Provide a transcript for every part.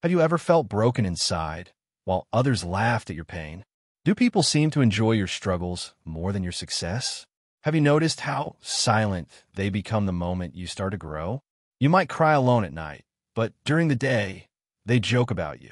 Have you ever felt broken inside while others laughed at your pain? Do people seem to enjoy your struggles more than your success? Have you noticed how silent they become the moment you start to grow? You might cry alone at night, but during the day, they joke about you.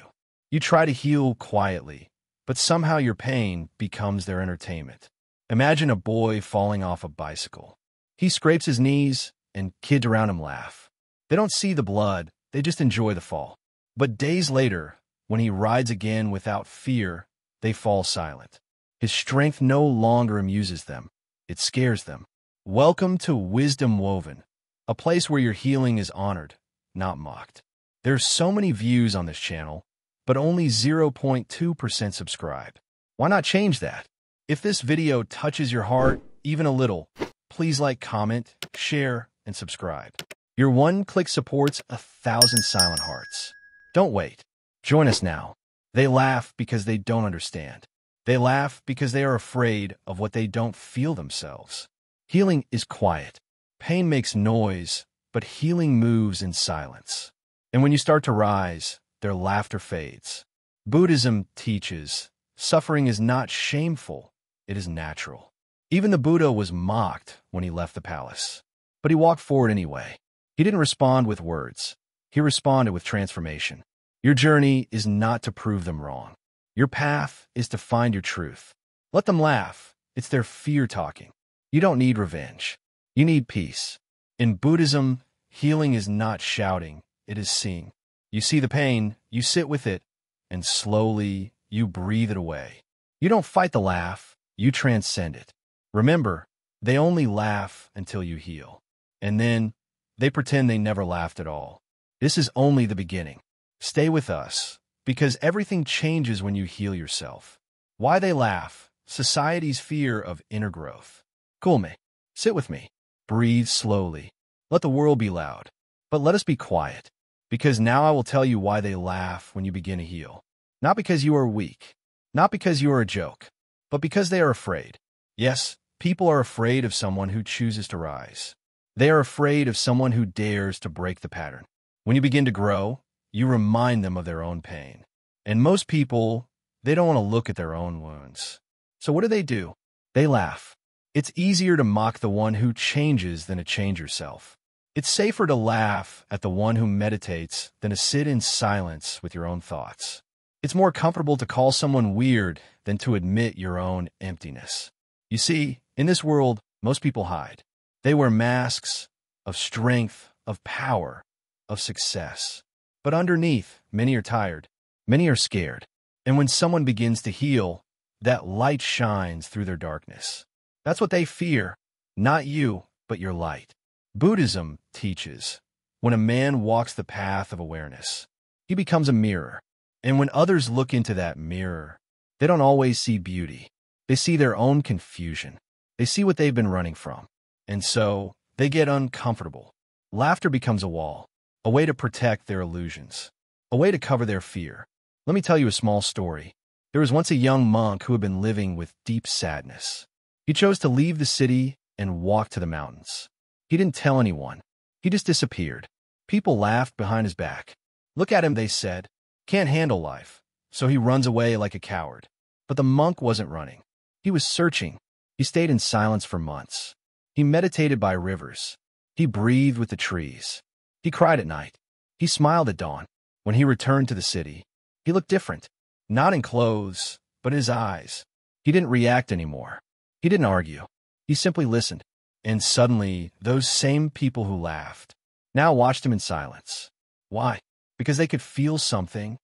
You try to heal quietly, but somehow your pain becomes their entertainment. Imagine a boy falling off a bicycle. He scrapes his knees, and kids around him laugh. They don't see the blood, they just enjoy the fall. But days later, when he rides again without fear, they fall silent. His strength no longer amuses them. It scares them. Welcome to Wisdom Woven, a place where your healing is honored, not mocked. There's so many views on this channel, but only 0.2% subscribe. Why not change that? If this video touches your heart even a little, please like, comment, share, and subscribe. Your one-click supports 1,000 silent hearts. Don't wait. Join us now. They laugh because they don't understand. They laugh because they are afraid of what they don't feel themselves. Healing is quiet. Pain makes noise, but healing moves in silence. And when you start to rise, their laughter fades. Buddhism teaches suffering is not shameful, it is natural. Even the Buddha was mocked when he left the palace. But he walked forward anyway. He didn't respond with words. He responded with transformation. Your journey is not to prove them wrong. Your path is to find your truth. Let them laugh. It's their fear talking. You don't need revenge. You need peace. In Buddhism, healing is not shouting, it is seeing. You see the pain, you sit with it, and slowly you breathe it away. You don't fight the laugh, you transcend it. Remember, they only laugh until you heal. And then, they pretend they never laughed at all. This is only the beginning. Stay with us, because everything changes when you heal yourself. Why they laugh? Society's fear of inner growth. Cool me. Sit with me. Breathe slowly. Let the world be loud. But let us be quiet. Because now I will tell you why they laugh when you begin to heal. Not because you are weak. Not because you are a joke. But because they are afraid. Yes, people are afraid of someone who chooses to rise. They are afraid of someone who dares to break the pattern. When you begin to grow, you remind them of their own pain. And most people, they don't want to look at their own wounds. So what do? They laugh. It's easier to mock the one who changes than to change yourself. It's safer to laugh at the one who meditates than to sit in silence with your own thoughts. It's more comfortable to call someone weird than to admit your own emptiness. You see, in this world, most people hide. They wear masks of strength, of power, of success. But underneath, many are tired. Many are scared. And when someone begins to heal, that light shines through their darkness. That's what they fear. Not you, but your light. Buddhism teaches, when a man walks the path of awareness, he becomes a mirror. And when others look into that mirror, they don't always see beauty. They see their own confusion. They see what they've been running from. And so, they get uncomfortable. Laughter becomes a wall, a way to protect their illusions, a way to cover their fear. Let me tell you a small story. There was once a young monk who had been living with deep sadness. He chose to leave the city and walk to the mountains. He didn't tell anyone. He just disappeared. People laughed behind his back. Look at him, they said. Can't handle life. So he runs away like a coward. But the monk wasn't running. He was searching. He stayed in silence for months. He meditated by rivers. He breathed with the trees. He cried at night. He smiled at dawn. When he returned to the city, he looked different. Not in clothes, but in his eyes. He didn't react anymore. He didn't argue. He simply listened. And suddenly, those same people who laughed now watched him in silence. Why? Because they could feel something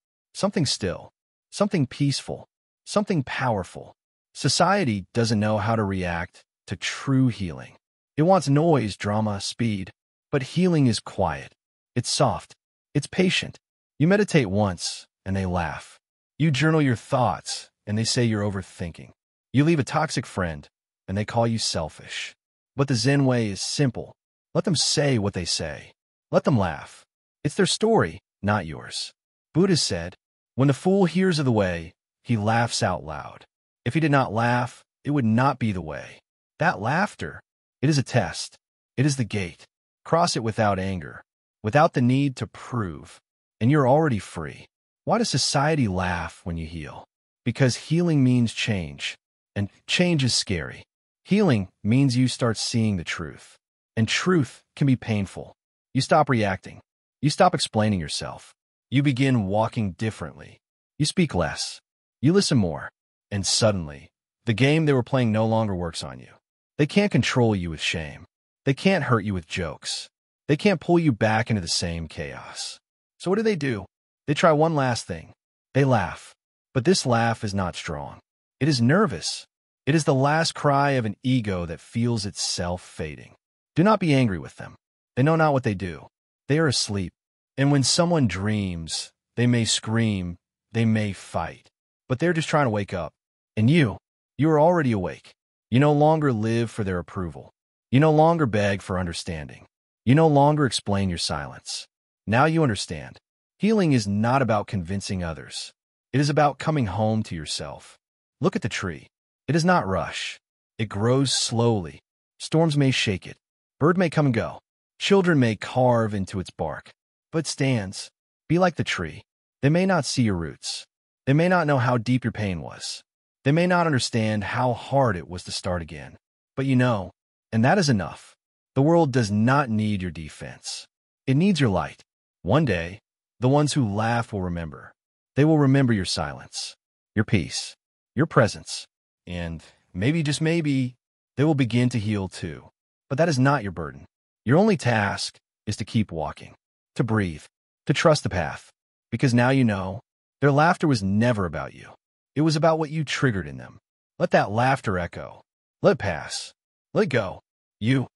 still, something peaceful, something powerful. Society doesn't know how to react to true healing. It wants noise, drama, speed. But healing is quiet. It's soft. It's patient. You meditate once, and they laugh. You journal your thoughts, and they say you're overthinking. You leave a toxic friend, and they call you selfish. But the Zen way is simple. Let them say what they say. Let them laugh. It's their story, not yours. Buddha said, when the fool hears of the way, he laughs out loud. If he did not laugh, it would not be the way. That laughter, it is a test. It is the gate. Cross it without anger, without the need to prove, and you're already free. Why does society laugh when you heal? Because healing means change, and change is scary. Healing means you start seeing the truth, and truth can be painful. You stop reacting. You stop explaining yourself. You begin walking differently. You speak less. You listen more. And suddenly, the game they were playing no longer works on you. They can't control you with shame. They can't hurt you with jokes. They can't pull you back into the same chaos. So what do? They try one last thing. They laugh. But this laugh is not strong. It is nervous. It is the last cry of an ego that feels itself fading. Do not be angry with them. They know not what they do. They are asleep. And when someone dreams, they may scream, they may fight. But they're just trying to wake up. And you are already awake. You no longer live for their approval. You no longer beg for understanding. You no longer explain your silence. Now you understand. Healing is not about convincing others. It is about coming home to yourself. Look at the tree. It does not rush. It grows slowly. Storms may shake it. Bird may come and go. Children may carve into its bark. But it stands. Be like the tree. They may not see your roots. They may not know how deep your pain was. They may not understand how hard it was to start again. But you know, and that is enough. The world does not need your defense. It needs your light. One day, the ones who laugh will remember. They will remember your silence, your peace, your presence, and maybe, just maybe, they will begin to heal too. But that is not your burden. Your only task is to keep walking, to breathe, to trust the path. Because now you know, their laughter was never about you. It was about what you triggered in them. Let that laughter echo. Let it pass. Let it go. You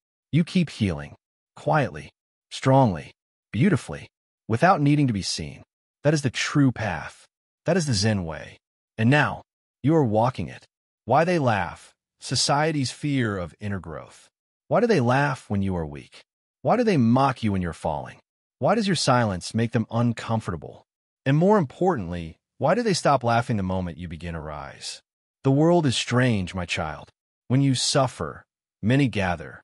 keep healing, quietly, strongly, beautifully, without needing to be seen. That is the true path. That is the Zen way. And now, you are walking it. Why they laugh? Society's fear of inner growth. Why do they laugh when you are weak? Why do they mock you when you're falling? Why does your silence make them uncomfortable? And more importantly, why do they stop laughing the moment you begin to rise? The world is strange, my child. When you suffer, many gather,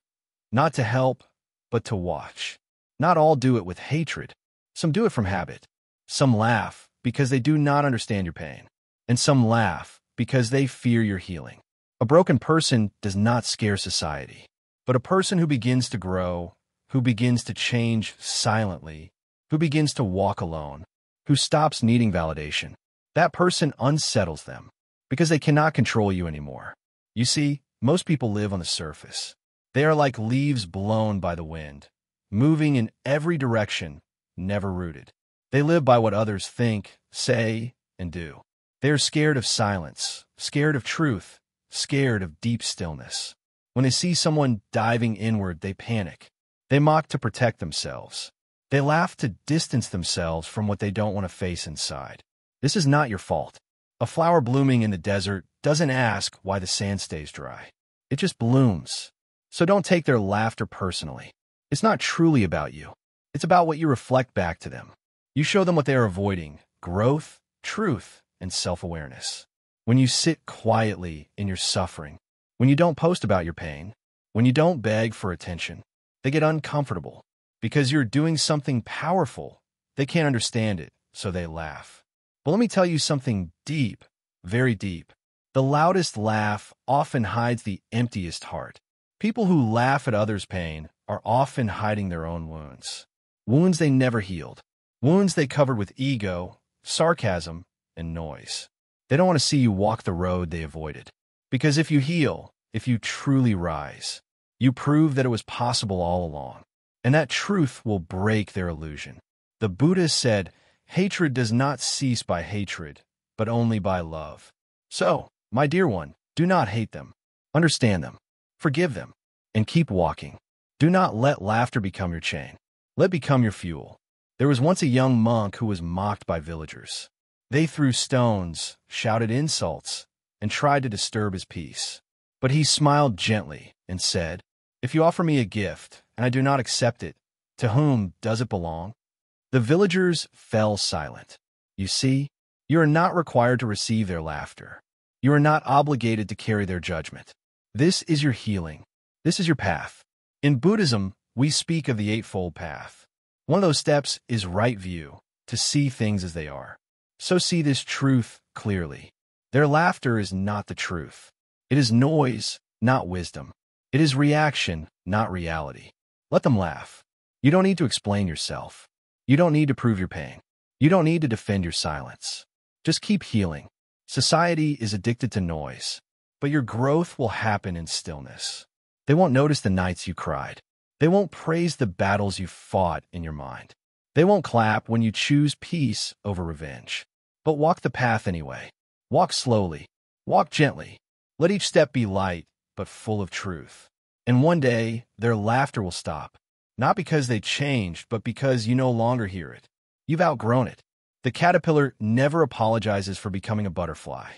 not to help, but to watch. Not all do it with hatred. Some do it from habit. Some laugh because they do not understand your pain. And some laugh because they fear your healing. A broken person does not scare society. But a person who begins to grow, who begins to change silently, who begins to walk alone, who stops needing validation, that person unsettles them because they cannot control you anymore. You see, most people live on the surface. They are like leaves blown by the wind, moving in every direction, never rooted. They live by what others think, say, and do. They are scared of silence, scared of truth, scared of deep stillness. When they see someone diving inward, they panic. They mock to protect themselves. They laugh to distance themselves from what they don't want to face inside. This is not your fault. A flower blooming in the desert doesn't ask why the sand stays dry. It just blooms. So don't take their laughter personally. It's not truly about you. It's about what you reflect back to them. You show them what they are avoiding: growth, truth, and self-awareness. When you sit quietly in your suffering, when you don't post about your pain, when you don't beg for attention, they get uncomfortable. Because you're doing something powerful, they can't understand it, so they laugh. But let me tell you something deep, very deep. The loudest laugh often hides the emptiest heart. People who laugh at others' pain are often hiding their own wounds. Wounds they never healed. Wounds they covered with ego, sarcasm, and noise. They don't want to see you walk the road they avoided. Because if you heal, if you truly rise, you prove that it was possible all along. And that truth will break their illusion. The Buddhist said, "Hatred does not cease by hatred, but only by love." So, my dear one, do not hate them. Understand them. Forgive them. And keep walking. Do not let laughter become your chain. Let it become your fuel. There was once a young monk who was mocked by villagers. They threw stones, shouted insults, and tried to disturb his peace. But he smiled gently and said, "If you offer me a gift, and I do not accept it, to whom does it belong?" The villagers fell silent. You see, you are not required to receive their laughter. You are not obligated to carry their judgment. This is your healing. This is your path. In Buddhism, we speak of the Eightfold Path. One of those steps is right view, to see things as they are. So see this truth clearly. Their laughter is not the truth. It is noise, not wisdom. It is reaction, not reality. Let them laugh. You don't need to explain yourself. You don't need to prove your pain. You don't need to defend your silence. Just keep healing. Society is addicted to noise, but your growth will happen in stillness. They won't notice the nights you cried. They won't praise the battles you fought in your mind. They won't clap when you choose peace over revenge. But walk the path anyway. Walk slowly. Walk gently. Let each step be light, but full of truth. And one day, their laughter will stop. Not because they changed, but because you no longer hear it. You've outgrown it. The caterpillar never apologizes for becoming a butterfly.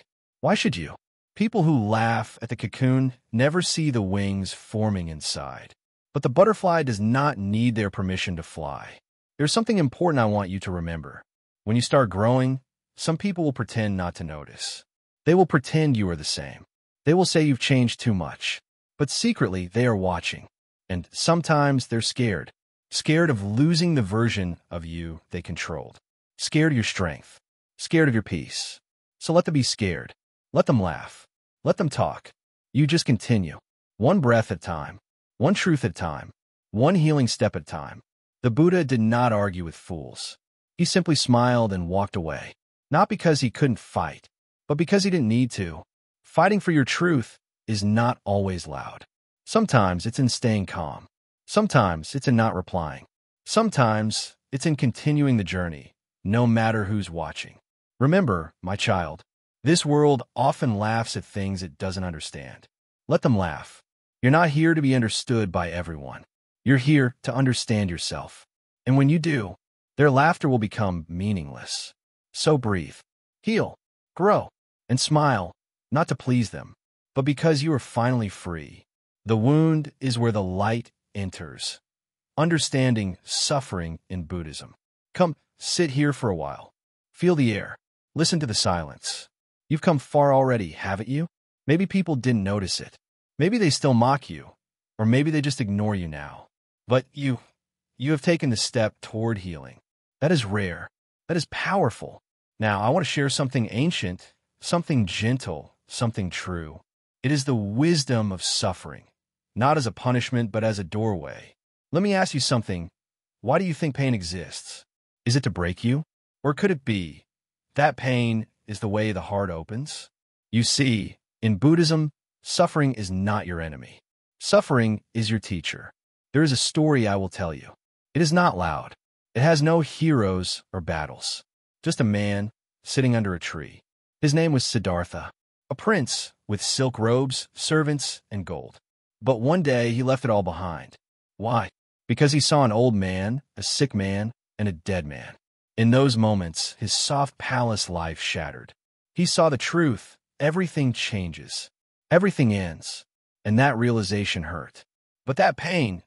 Why should you? People who laugh at the cocoon never see the wings forming inside. But the butterfly does not need their permission to fly. There's something important I want you to remember. When you start growing, some people will pretend not to notice. They will pretend you are the same. They will say you've changed too much. But secretly, they are watching. And sometimes they're scared. Scared of losing the version of you they controlled. Scared of your strength. Scared of your peace. So let them be scared. Let them laugh. Let them talk. You just continue. One breath at a time. One truth at a time. One healing step at a time. The Buddha did not argue with fools. He simply smiled and walked away. Not because he couldn't fight, but because he didn't need to. Fighting for your truth is not always loud. Sometimes it's in staying calm. Sometimes it's in not replying. Sometimes it's in continuing the journey, no matter who's watching. Remember, my child, this world often laughs at things it doesn't understand. Let them laugh. You're not here to be understood by everyone. You're here to understand yourself. And when you do, their laughter will become meaningless. So breathe, heal, grow, and smile, not to please them, but because you are finally free. The wound is where the light enters. Understanding suffering in Buddhism. Come, sit here for a while. Feel the air. Listen to the silence. You've come far already, haven't you? Maybe people didn't notice it. Maybe they still mock you. Or maybe they just ignore you now. But you have taken the step toward healing. That is rare. That is powerful. Now, I want to share something ancient, something gentle, something true. It is the wisdom of suffering, not as a punishment, but as a doorway. Let me ask you something. Why do you think pain exists? Is it to break you? Or could it be that pain is the way the heart opens? You see, in Buddhism, suffering is not your enemy. Suffering is your teacher. There is a story I will tell you. It is not loud. It has no heroes or battles. Just a man sitting under a tree. His name was Siddhartha, a prince with silk robes, servants, and gold. But one day he left it all behind. Why? Because he saw an old man, a sick man, and a dead man. In those moments, his soft palace life shattered. He saw the truth. Everything changes. Everything ends. And that realization hurt. But that pain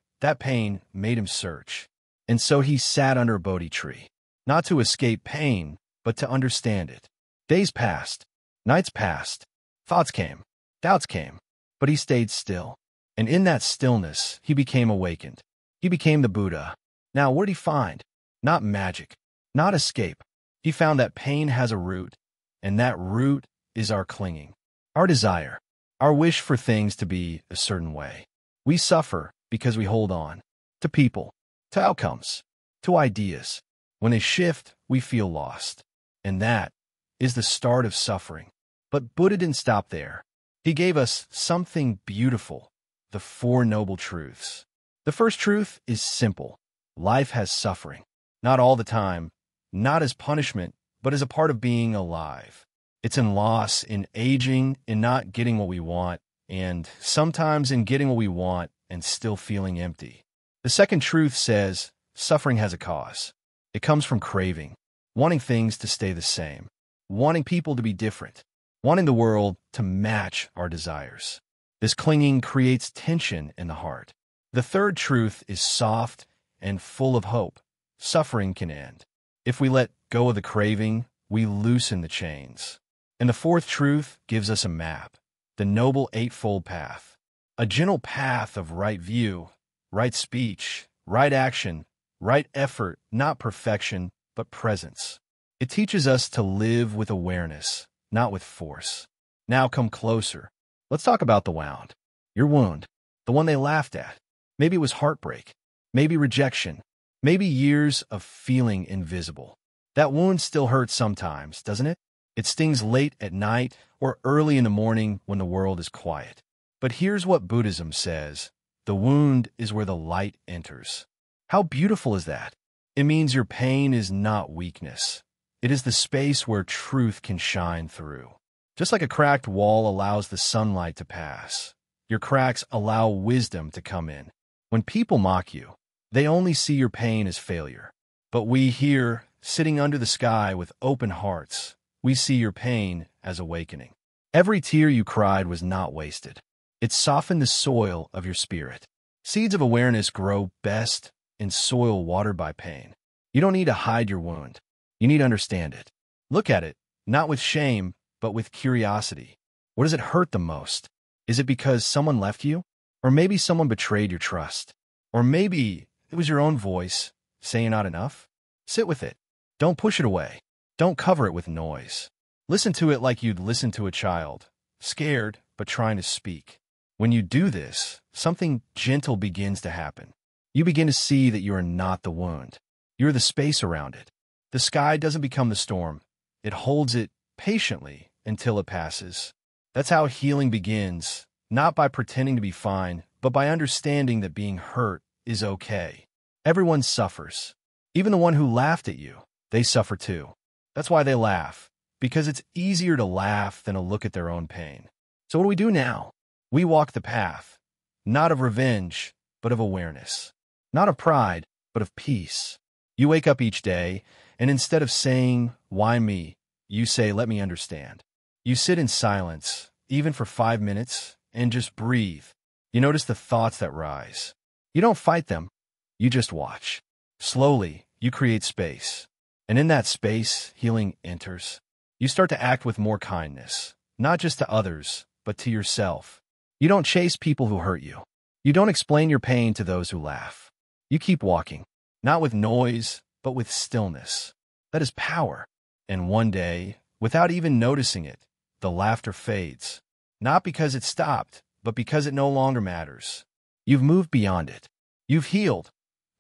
made him search. And so he sat under a Bodhi tree, not to escape pain, but to understand it. Days passed. Nights passed. Thoughts came. Doubts came. But he stayed still. And in that stillness, he became awakened. He became the Buddha. Now, what did he find? Not magic. Not escape. He found that pain has a root, and that root is our clinging, our desire, our wish for things to be a certain way. We suffer because we hold on to people, to outcomes, to ideas. When they shift, we feel lost. And that is the start of suffering. But Buddha didn't stop there. He gave us something beautiful, the Four Noble Truths. The first truth is simple. Life has suffering. Not all the time, not as punishment, but as a part of being alive. It's in loss, in aging, in not getting what we want, and sometimes in getting what we want and still feeling empty. The second truth says suffering has a cause. It comes from craving, wanting things to stay the same, wanting people to be different, wanting the world to match our desires. This clinging creates tension in the heart. The third truth is soft and full of hope. Suffering can end. If we let go of the craving, we loosen the chains. And the fourth truth gives us a map, the Noble Eightfold Path, a gentle path of right view, right speech, right action, right effort, not perfection, but presence. It teaches us to live with awareness, not with force. Now come closer. Let's talk about the wound. Your wound. The one they laughed at. Maybe it was heartbreak. Maybe rejection. Maybe years of feeling invisible. That wound still hurts sometimes, doesn't it? It stings late at night or early in the morning when the world is quiet. But here's what Buddhism says. The wound is where the light enters. How beautiful is that? It means your pain is not weakness. It is the space where truth can shine through. Just like a cracked wall allows the sunlight to pass, your cracks allow wisdom to come in. When people mock you, they only see your pain as failure. But we here, sitting under the sky with open hearts, we see your pain as awakening. Every tear you cried was not wasted. It softened the soil of your spirit. Seeds of awareness grow best in soil watered by pain. You don't need to hide your wound. You need to understand it. Look at it, not with shame, but with curiosity. What does it hurt the most? Is it because someone left you? Or maybe someone betrayed your trust? Or maybe it was your own voice saying not enough? Sit with it. Don't push it away. Don't cover it with noise. Listen to it like you'd listen to a child, scared but trying to speak. When you do this, something gentle begins to happen. You begin to see that you are not the wound. You're the space around it. The sky doesn't become the storm. It holds it patiently until it passes. That's how healing begins, not by pretending to be fine, but by understanding that being hurt is okay. Everyone suffers. Even the one who laughed at you, they suffer too. That's why they laugh, because it's easier to laugh than to look at their own pain. So what do we do now? We walk the path, not of revenge, but of awareness. Not of pride, but of peace. You wake up each day, and instead of saying, "Why me?" you say, "Let me understand." You sit in silence, even for 5 minutes, and just breathe. You notice the thoughts that rise. You don't fight them. You just watch. Slowly, you create space. And in that space, healing enters. You start to act with more kindness, not just to others, but to yourself. You don't chase people who hurt you. You don't explain your pain to those who laugh. You keep walking, not with noise, but with stillness. That is power. And one day, without even noticing it, the laughter fades. Not because it stopped, but because it no longer matters. You've moved beyond it. You've healed,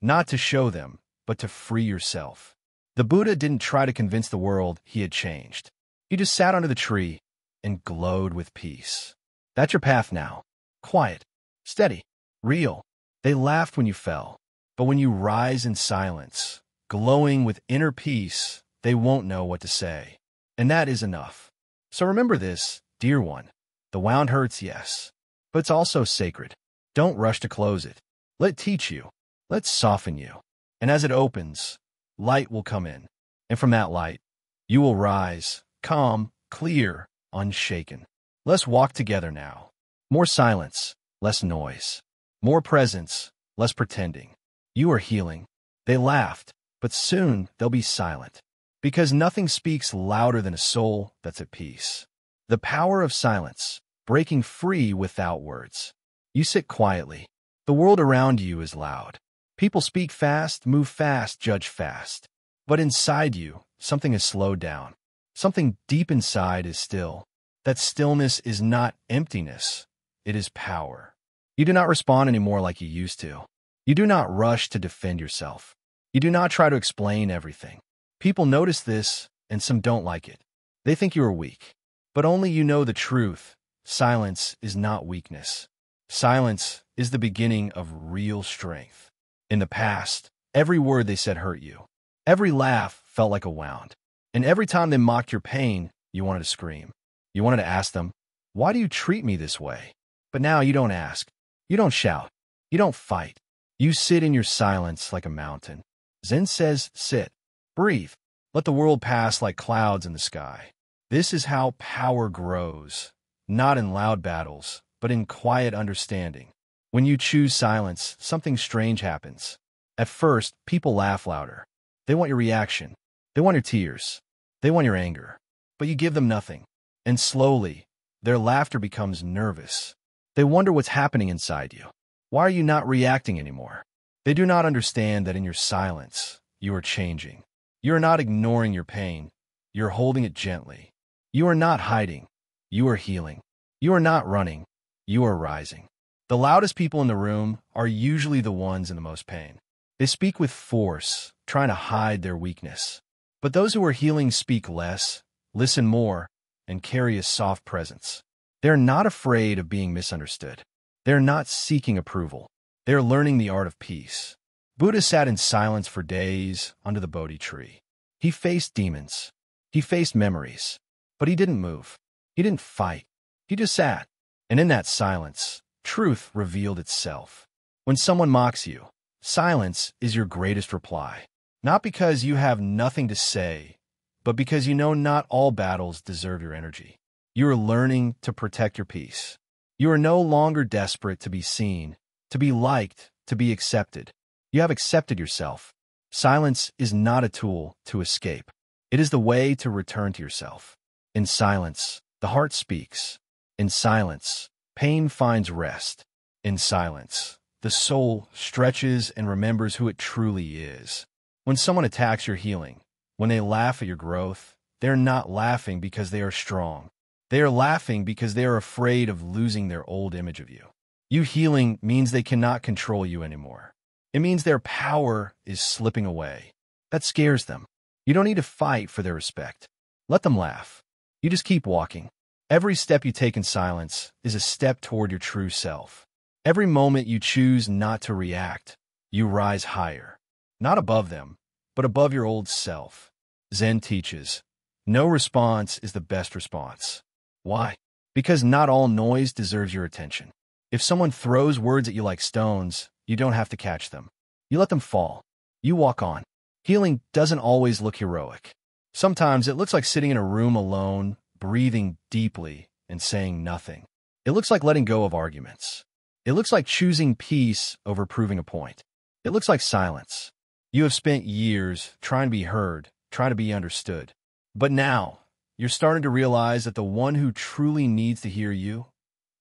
not to show them, but to free yourself. The Buddha didn't try to convince the world he had changed. He just sat under the tree and glowed with peace. That's your path now. Quiet, steady, real. They laughed when you fell, but when you rise in silence, glowing with inner peace, they won't know what to say. And that is enough. So remember this, dear one. The wound hurts, yes, but it's also sacred. Don't rush to close it. Let it teach you. Let it soften you. And as it opens, light will come in. And from that light, you will rise, calm, clear, unshaken. Let's walk together now. More silence, less noise. More presence, less pretending. You are healing. They laughed, but soon they'll be silent. Because nothing speaks louder than a soul that's at peace. The power of silence, breaking free without words. You sit quietly. The world around you is loud. People speak fast, move fast, judge fast. But inside you, something is slowed down. Something deep inside is still. That stillness is not emptiness. It is power. You do not respond anymore like you used to. You do not rush to defend yourself. You do not try to explain everything. People notice this, and some don't like it. They think you are weak. But only you know the truth. Silence is not weakness. Silence is the beginning of real strength. In the past, every word they said hurt you. Every laugh felt like a wound. And every time they mocked your pain, you wanted to scream. You wanted to ask them, "Why do you treat me this way?" But now you don't ask. You don't shout. You don't fight. You sit in your silence like a mountain. Zen says, sit. Breathe. Let the world pass like clouds in the sky. This is how power grows, not in loud battles, but in quiet understanding. When you choose silence, something strange happens. At first, people laugh louder. They want your reaction. They want your tears. They want your anger. But you give them nothing. And slowly, their laughter becomes nervous. They wonder what's happening inside you. Why are you not reacting anymore? They do not understand that in your silence, you are changing. You are not ignoring your pain. you're holding it gently. You are not hiding. You are healing. You are not running. You are rising. The loudest people in the room are usually the ones in the most pain. They speak with force, trying to hide their weakness. But those who are healing speak less, listen more, and carry a soft presence. They're not afraid of being misunderstood. They're not seeking approval. They're learning the art of peace. Buddha sat in silence for days under the Bodhi tree. He faced demons. He faced memories. But he didn't move. He didn't fight. He just sat. And in that silence, truth revealed itself. When someone mocks you, silence is your greatest reply. Not because you have nothing to say, but because you know not all battles deserve your energy. You are learning to protect your peace. You are no longer desperate to be seen, to be liked, to be accepted. You have accepted yourself. Silence is not a tool to escape. It is the way to return to yourself. In silence, the heart speaks. In silence, pain finds rest. In silence, the soul stretches and remembers who it truly is. When someone attacks your healing, when they laugh at your growth, they're not laughing because they are strong. They are laughing because they are afraid of losing their old image of you. You healing means they cannot control you anymore. It means their power is slipping away. That scares them. You don't need to fight for their respect. Let them laugh. You just keep walking. Every step you take in silence is a step toward your true self. Every moment you choose not to react, you rise higher. Not above them, but above your old self. Zen teaches, no response is the best response. Why? Because not all noise deserves your attention. If someone throws words at you like stones, you don't have to catch them. You let them fall. You walk on. Healing doesn't always look heroic. Sometimes it looks like sitting in a room alone, breathing deeply, and saying nothing. It looks like letting go of arguments. It looks like choosing peace over proving a point. It looks like silence. You have spent years trying to be heard, trying to be understood. But now, you're starting to realize that the one who truly needs to hear you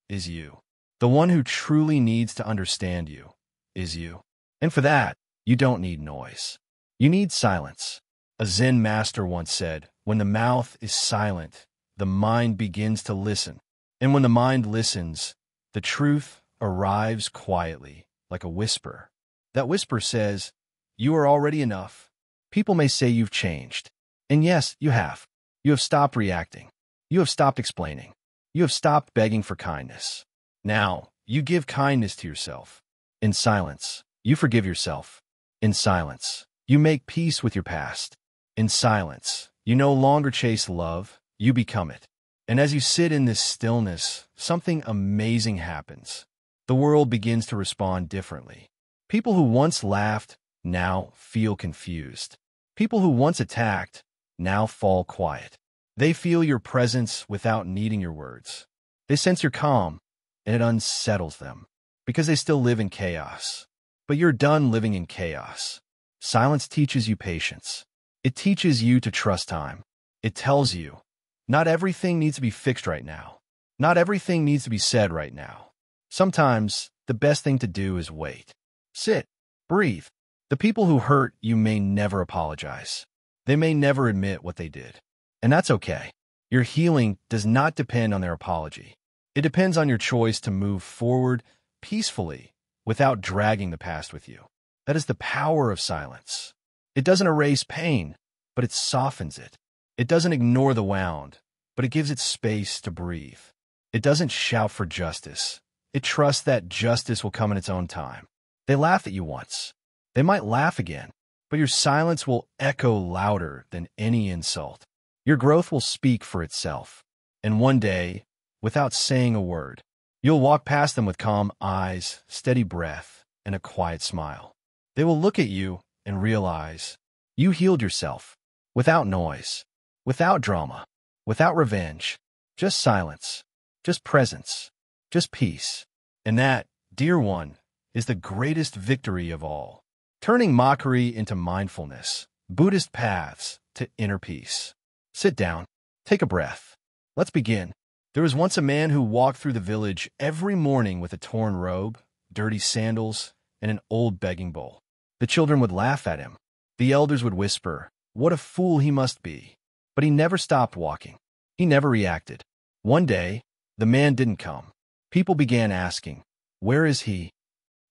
is you. The one who truly needs to understand you is you. And for that, you don't need noise. You need silence. A Zen Master once said, when the mouth is silent, the mind begins to listen. And when the mind listens, the truth arrives quietly, like a whisper. That whisper says, you are already enough. People may say you've changed. And yes, you have. You have stopped reacting. You have stopped explaining. You have stopped begging for kindness. Now, you give kindness to yourself. In silence, you forgive yourself. In silence, you make peace with your past. In silence, you no longer chase love, you become it. And as you sit in this stillness, something amazing happens. The world begins to respond differently. People who once laughed now feel confused. People who once attacked now fall quiet. They feel your presence without needing your words. They sense your calm, and it unsettles them, because they still live in chaos. But you're done living in chaos. Silence teaches you patience. It teaches you to trust time. It tells you, not everything needs to be fixed right now. Not everything needs to be said right now. Sometimes, the best thing to do is wait. Sit. Breathe. The people who hurt you may never apologize. They may never admit what they did. And that's okay. Your healing does not depend on their apology. It depends on your choice to move forward peacefully without dragging the past with you. That is the power of silence. It doesn't erase pain, but it softens it. It doesn't ignore the wound, but it gives it space to breathe. It doesn't shout for justice. It trusts that justice will come in its own time. They laughed at you once. They might laugh again, but your silence will echo louder than any insult. Your growth will speak for itself. And one day, without saying a word, you'll walk past them with calm eyes, steady breath, and a quiet smile. They will look at you and realize you healed yourself, without noise, without drama, without revenge, just silence, just presence, just peace. And that, dear one, is the greatest victory of all. Turning mockery into mindfulness, Buddhist paths to inner peace. Sit down, take a breath. Let's begin. There was once a man who walked through the village every morning with a torn robe, dirty sandals, and an old begging bowl. The children would laugh at him. The elders would whisper, "What a fool he must be." But he never stopped walking. He never reacted. One day, the man didn't come. People began asking, "Where is he?"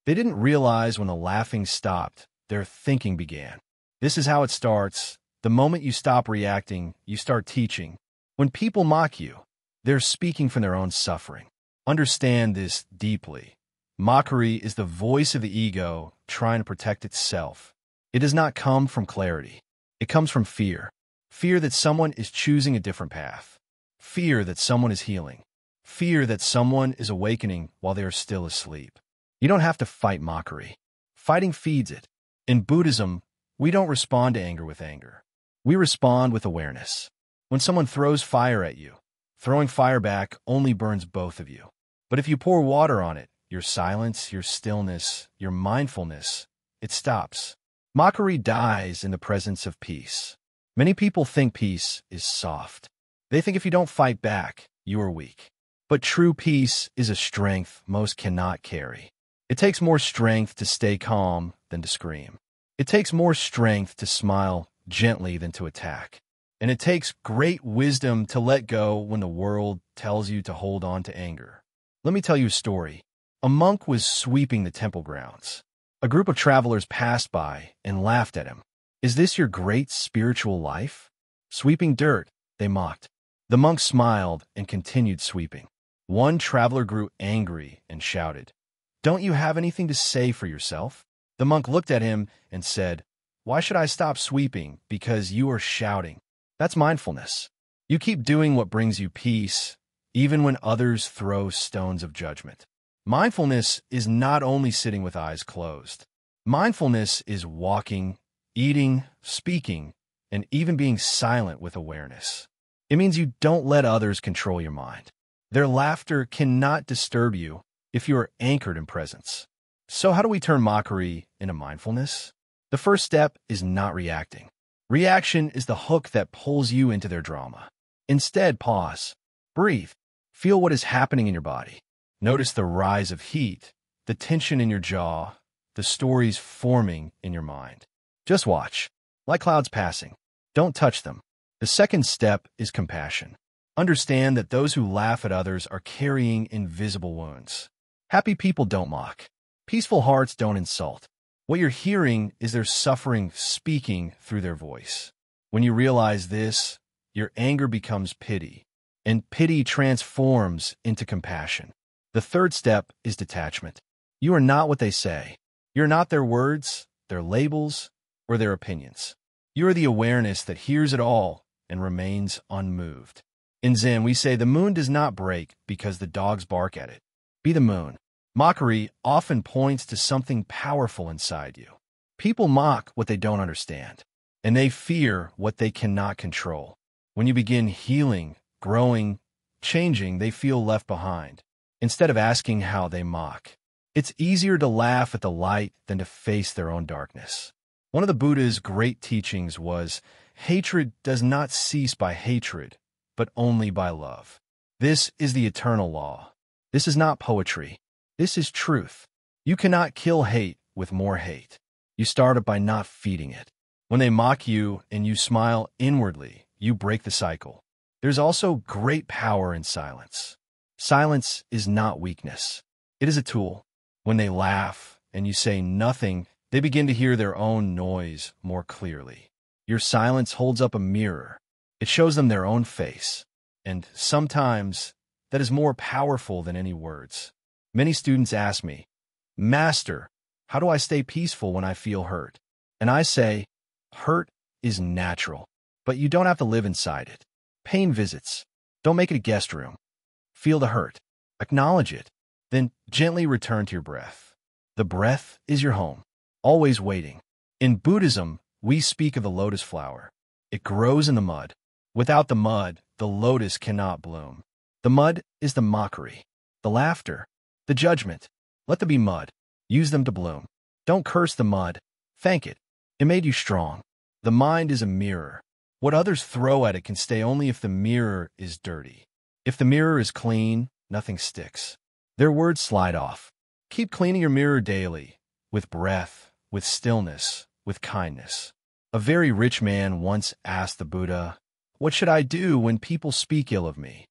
They didn't realize when the laughing stopped, their thinking began. This is how it starts. The moment you stop reacting, you start teaching. When people mock you, they're speaking from their own suffering. Understand this deeply. Mockery is the voice of the ego trying to protect itself. It does not come from clarity. It comes from fear. Fear that someone is choosing a different path. Fear that someone is healing. Fear that someone is awakening while they are still asleep. You don't have to fight mockery. Fighting feeds it. In Buddhism, we don't respond to anger with anger. We respond with awareness. When someone throws fire at you, throwing fire back only burns both of you. But if you pour water on it, your silence, your stillness, your mindfulness, it stops. Mockery dies in the presence of peace. Many people think peace is soft. They think if you don't fight back, you are weak. But true peace is a strength most cannot carry. It takes more strength to stay calm than to scream. It takes more strength to smile gently than to attack. And it takes great wisdom to let go when the world tells you to hold on to anger. Let me tell you a story. A monk was sweeping the temple grounds. A group of travelers passed by and laughed at him. "Is this your great spiritual life? Sweeping dirt," they mocked. The monk smiled and continued sweeping. One traveler grew angry and shouted, "Don't you have anything to say for yourself?" The monk looked at him and said, "Why should I stop sweeping because you are shouting? That's mindfulness. You keep doing what brings you peace, even when others throw stones of judgment." Mindfulness is not only sitting with eyes closed. Mindfulness is walking, eating, speaking, and even being silent with awareness. It means you don't let others control your mind. Their laughter cannot disturb you if you are anchored in presence. So how do we turn mockery into mindfulness? The first step is not reacting. Reaction is the hook that pulls you into their drama. Instead, pause, breathe, feel what is happening in your body. Notice the rise of heat, the tension in your jaw, the stories forming in your mind. Just watch, like clouds passing. Don't touch them. The second step is compassion. Understand that those who laugh at others are carrying invisible wounds. Happy people don't mock. Peaceful hearts don't insult. What you're hearing is their suffering speaking through their voice. When you realize this, your anger becomes pity, and pity transforms into compassion. The third step is detachment. You are not what they say. You're not their words, their labels, or their opinions. You are the awareness that hears it all and remains unmoved. In Zen, we say the moon does not break because the dogs bark at it. Be the moon. Mockery often points to something powerful inside you. People mock what they don't understand, and they fear what they cannot control. When you begin healing, growing, changing, they feel left behind. Instead of asking how they mock, it's easier to laugh at the light than to face their own darkness. One of the Buddha's great teachings was, hatred does not cease by hatred, but only by love. This is the eternal law. This is not poetry. This is truth. You cannot kill hate with more hate. You start it by not feeding it. When they mock you and you smile inwardly, you break the cycle. There's also great power in silence. Silence is not weakness. It is a tool. When they laugh and you say nothing, they begin to hear their own noise more clearly. Your silence holds up a mirror. It shows them their own face. And sometimes that is more powerful than any words. Many students ask me, "Master, how do I stay peaceful when I feel hurt?" And I say, hurt is natural, but you don't have to live inside it. Pain visits. Don't make it a guest room. Feel the hurt. Acknowledge it. Then gently return to your breath. The breath is your home, always waiting. In Buddhism, we speak of the lotus flower. It grows in the mud. Without the mud, the lotus cannot bloom. The mud is the mockery, the laughter, the judgment. Let them be mud. Use them to bloom. Don't curse the mud. Thank it. It made you strong. The mind is a mirror. What others throw at it can stay only if the mirror is dirty. If the mirror is clean, nothing sticks. Their words slide off. Keep cleaning your mirror daily, with breath, with stillness, with kindness. A very rich man once asked the Buddha, What should I do when people speak ill of me?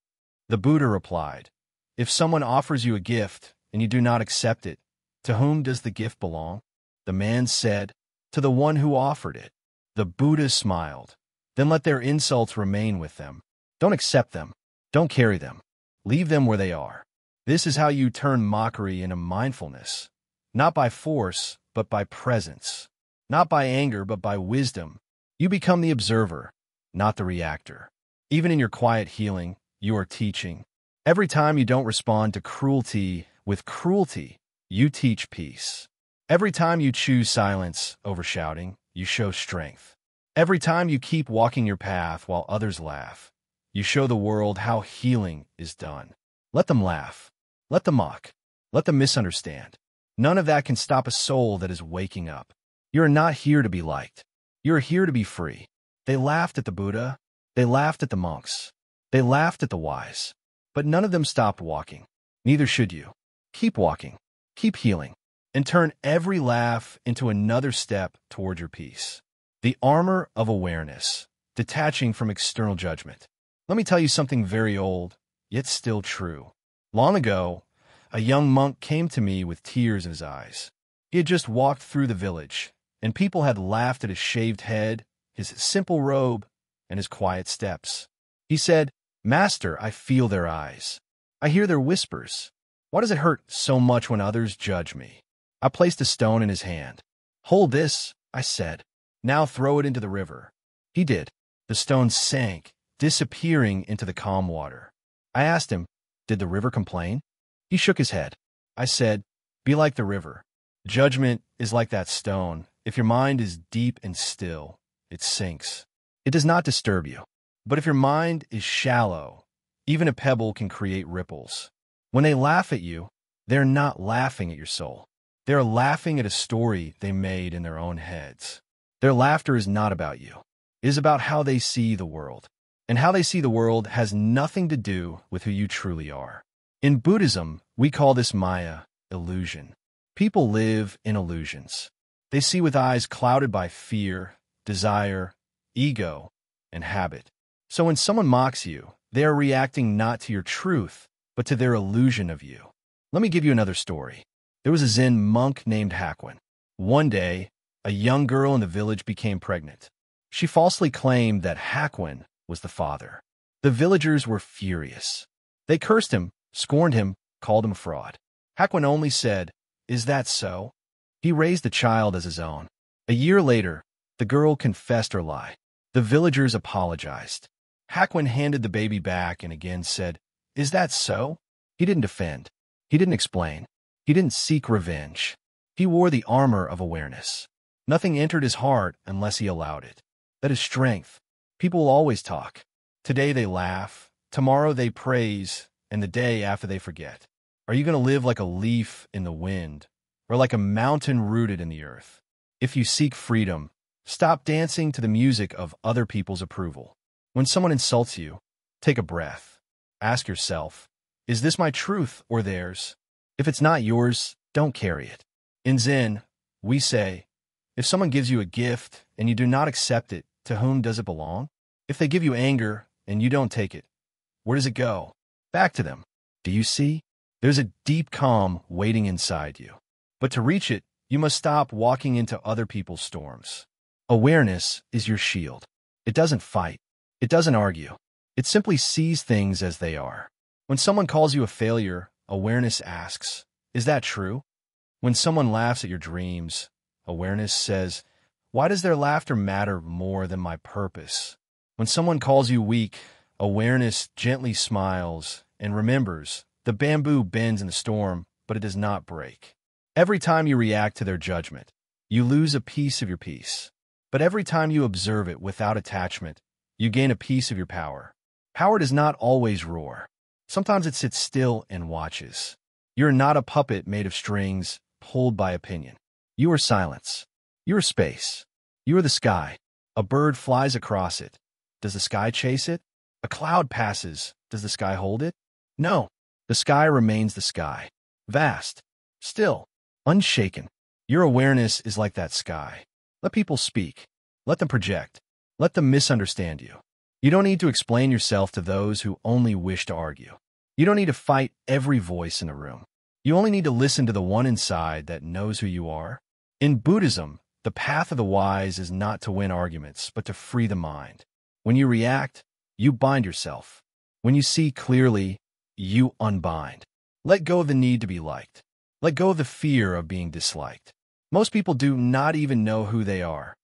The Buddha replied, if someone offers you a gift and you do not accept it, to whom does the gift belong? The man said, to the one who offered it. The Buddha smiled. Then let their insults remain with them. Don't accept them. Don't carry them. Leave them where they are. This is how you turn mockery into mindfulness. Not by force, but by presence. Not by anger, but by wisdom. You become the observer, not the reactor. Even in your quiet healing, you are teaching. Every time you don't respond to cruelty with cruelty, you teach peace. Every time you choose silence over shouting, you show strength. Every time you keep walking your path while others laugh, you show the world how healing is done. Let them laugh. Let them mock. Let them misunderstand. None of that can stop a soul that is waking up. You are not here to be liked. You are here to be free. They laughed at the Buddha. They laughed at the monks. They laughed at the wise. But none of them stopped walking. Neither should you. Keep walking. Keep healing. And turn every laugh into another step toward your peace. The armor of awareness, detaching from external judgment. Let me tell you something very old, yet still true. Long ago, a young monk came to me with tears in his eyes. He had just walked through the village, and people had laughed at his shaved head, his simple robe, and his quiet steps. He said, Master, I feel their eyes. I hear their whispers. Why does it hurt so much when others judge me? I placed a stone in his hand. Hold this, I said. Now throw it into the river. He did. The stone sank, disappearing into the calm water. I asked him, did the river complain? He shook his head. I said, be like the river. Judgment is like that stone. If your mind is deep and still, it sinks. It does not disturb you. But if your mind is shallow, even a pebble can create ripples. When they laugh at you, they're not laughing at your soul. They're laughing at a story they made in their own heads. Their laughter is not about you. It is about how they see the world. And how they see the world has nothing to do with who you truly are. In Buddhism, we call this Maya, illusion. People live in illusions. They see with eyes clouded by fear, desire, ego, and habit. So when someone mocks you, they are reacting not to your truth, but to their illusion of you. Let me give you another story. There was a Zen monk named Hakuin. One day, a young girl in the village became pregnant. She falsely claimed that Hakuin was the father. The villagers were furious. They cursed him, scorned him, called him a fraud. Hakuin only said, is that so? He raised the child as his own. A year later, the girl confessed her lie. The villagers apologized. Hakuin handed the baby back and again said, is that so? He didn't defend. He didn't explain. He didn't seek revenge. He wore the armor of awareness. Nothing entered his heart unless he allowed it. That is strength. People will always talk. Today they laugh, tomorrow they praise, and the day after they forget. Are you going to live like a leaf in the wind, or like a mountain rooted in the earth? If you seek freedom, stop dancing to the music of other people's approval. When someone insults you, take a breath. Ask yourself, is this my truth or theirs? If it's not yours, don't carry it. In Zen, we say, if someone gives you a gift and you do not accept it, to whom does it belong? If they give you anger and you don't take it, where does it go? Back to them. Do you see? There's a deep calm waiting inside you. But to reach it, you must stop walking into other people's storms. Awareness is your shield. It doesn't fight. It doesn't argue. It simply sees things as they are. When someone calls you a failure, awareness asks, is that true? When someone laughs at your dreams, awareness says, why does their laughter matter more than my purpose? When someone calls you weak, awareness gently smiles and remembers, the bamboo bends in the storm, but it does not break. Every time you react to their judgment, you lose a piece of your peace. But every time you observe it without attachment, you gain a piece of your power. Power does not always roar. Sometimes it sits still and watches. You are not a puppet made of strings, pulled by opinion. You are silence. You are space. You are the sky. A bird flies across it. Does the sky chase it? A cloud passes. Does the sky hold it? No. The sky remains the sky. Vast. Still. Unshaken. Your awareness is like that sky. Let people speak. Let them project. Let them misunderstand you. You don't need to explain yourself to those who only wish to argue. You don't need to fight every voice in the room. You only need to listen to the one inside that knows who you are. In Buddhism, the path of the wise is not to win arguments, but to free the mind. When you react, you bind yourself. When you see clearly, you unbind. Let go of the need to be liked. Let go of the fear of being disliked. Most people do not even know who they are.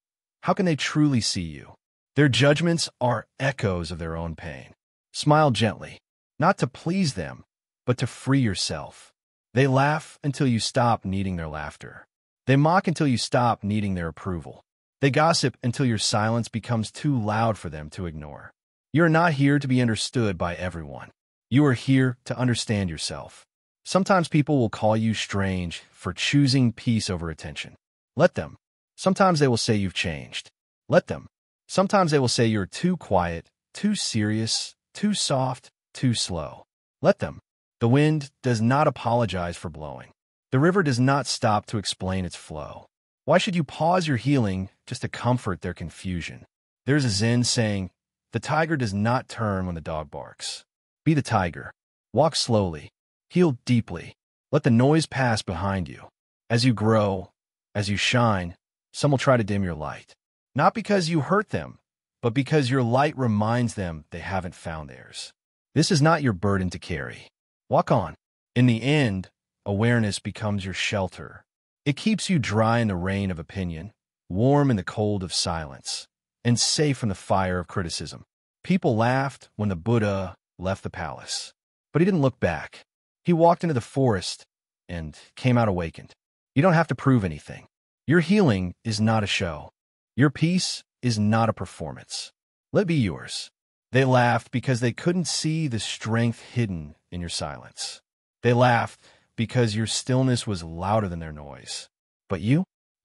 How can they truly see you? Their judgments are echoes of their own pain. Smile gently, not to please them, but to free yourself. They laugh until you stop needing their laughter. They mock until you stop needing their approval. They gossip until your silence becomes too loud for them to ignore. You are not here to be understood by everyone. You are here to understand yourself. Sometimes people will call you strange for choosing peace over attention. Let them. Sometimes they will say you've changed. Let them. Sometimes they will say you're too quiet, too serious, too soft, too slow. Let them. The wind does not apologize for blowing. The river does not stop to explain its flow. Why should you pause your healing just to comfort their confusion? There's a Zen saying, the tiger does not turn when the dog barks. Be the tiger. Walk slowly. Heal deeply. Let the noise pass behind you. As you grow, as you shine, some will try to dim your light. Not because you hurt them, but because your light reminds them they haven't found theirs. This is not your burden to carry. Walk on. In the end, awareness becomes your shelter. It keeps you dry in the rain of opinion, warm in the cold of silence, and safe from the fire of criticism. People laughed when the Buddha left the palace, but he didn't look back. He walked into the forest and came out awakened. You don't have to prove anything. Your healing is not a show. Your peace is not a performance. Let it be yours. They laughed because they couldn't see the strength hidden in your silence. They laughed because your stillness was louder than their noise. But you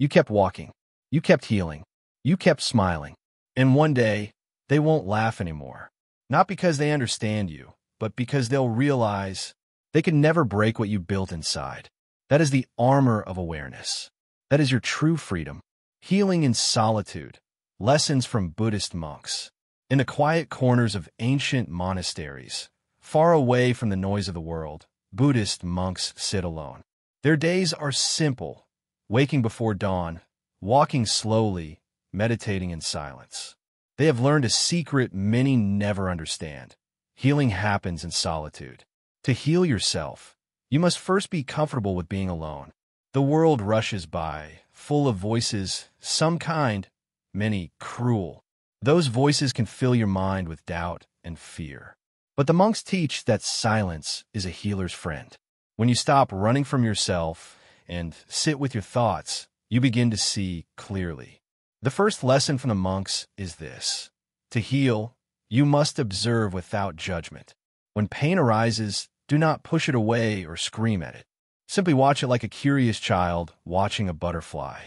kept walking. You kept healing. You kept smiling. And one day, they won't laugh anymore. Not because they understand you, but because they'll realize they can never break what you built inside. That is the armor of awareness. That is your true freedom. Healing in solitude. Lessons from Buddhist monks. In the quiet corners of ancient monasteries, far away from the noise of the world, Buddhist monks sit alone. Their days are simple, waking before dawn, walking slowly, meditating in silence. They have learned a secret many never understand. Healing happens in solitude. To heal yourself, you must first be comfortable with being alone. The world rushes by, full of voices, some kind, many cruel. Those voices can fill your mind with doubt and fear. But the monks teach that silence is a healer's friend. When you stop running from yourself and sit with your thoughts, you begin to see clearly. The first lesson from the monks is this. To heal, you must observe without judgment. When pain arises, do not push it away or scream at it. Simply watch it like a curious child watching a butterfly.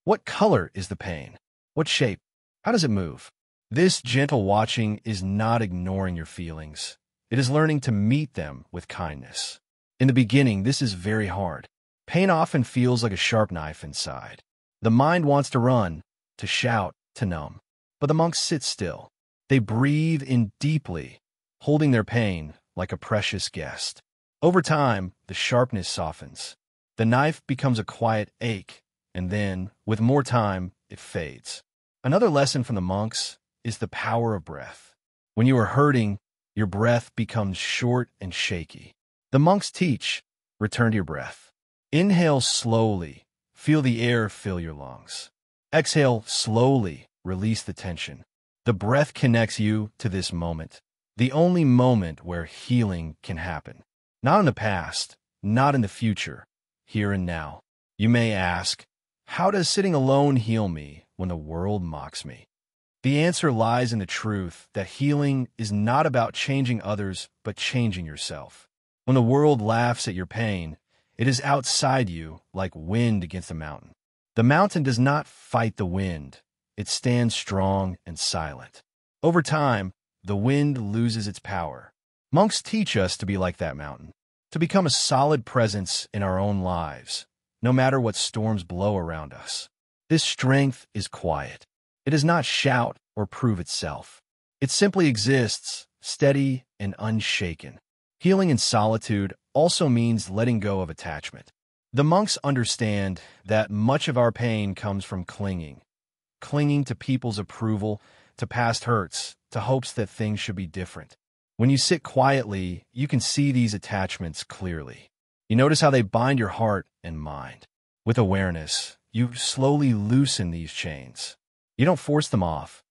What color is the pain? What shape? How does it move? This gentle watching is not ignoring your feelings. It is learning to meet them with kindness. In the beginning, this is very hard. Pain often feels like a sharp knife inside. The mind wants to run, to shout, to numb. But the monks sit still. They breathe in deeply, holding their pain like a precious guest. Over time, the sharpness softens. The knife becomes a quiet ache, and then, with more time, it fades. Another lesson from the monks is the power of breath. When you are hurting, your breath becomes short and shaky. The monks teach, return to your breath. Inhale slowly, feel the air fill your lungs. Exhale slowly, release the tension. The breath connects you to this moment, the only moment where healing can happen. Not in the past, not in the future, here and now. You may ask, how does sitting alone heal me when the world mocks me? The answer lies in the truth that healing is not about changing others, but changing yourself. When the world laughs at your pain, it is outside you like wind against a mountain. The mountain does not fight the wind. It stands strong and silent. Over time, the wind loses its power. Monks teach us to be like that mountain, to become a solid presence in our own lives, no matter what storms blow around us. This strength is quiet. It does not shout or prove itself. It simply exists, steady and unshaken. Healing in solitude also means letting go of attachment. The monks understand that much of our pain comes from clinging to people's approval, to past hurts, to hopes that things should be different. When you sit quietly, you can see these attachments clearly. You notice how they bind your heart and mind. With awareness, you slowly loosen these chains. You don't force them off.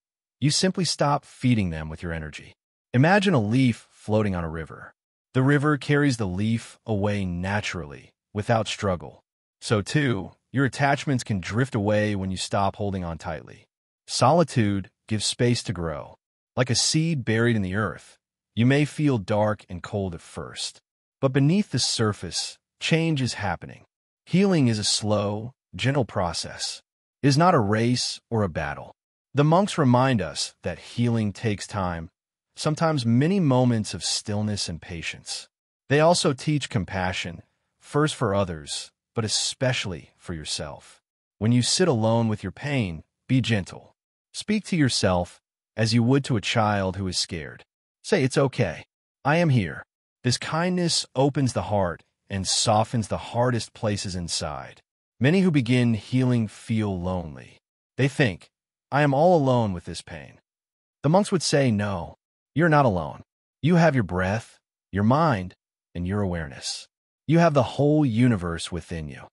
You simply stop feeding them with your energy. Imagine a leaf floating on a river. The river carries the leaf away naturally, without struggle. So too, your attachments can drift away when you stop holding on tightly. Solitude gives space to grow. Like a seed buried in the earth, you may feel dark and cold at first. But beneath the surface, change is happening. Healing is a slow, gentle process. It is not a race or a battle. The monks remind us that healing takes time, sometimes many moments of stillness and patience. They also teach compassion, first for others, but especially for yourself. When you sit alone with your pain, be gentle. Speak to yourself as you would to a child who is scared. Say, "It's okay. I am here." This kindness opens the heart and softens the hardest places inside. Many who begin healing feel lonely. They think, "I am all alone with this pain." The monks would say, "No, you're not alone. You have your breath, your mind, and your awareness. You have the whole universe within you.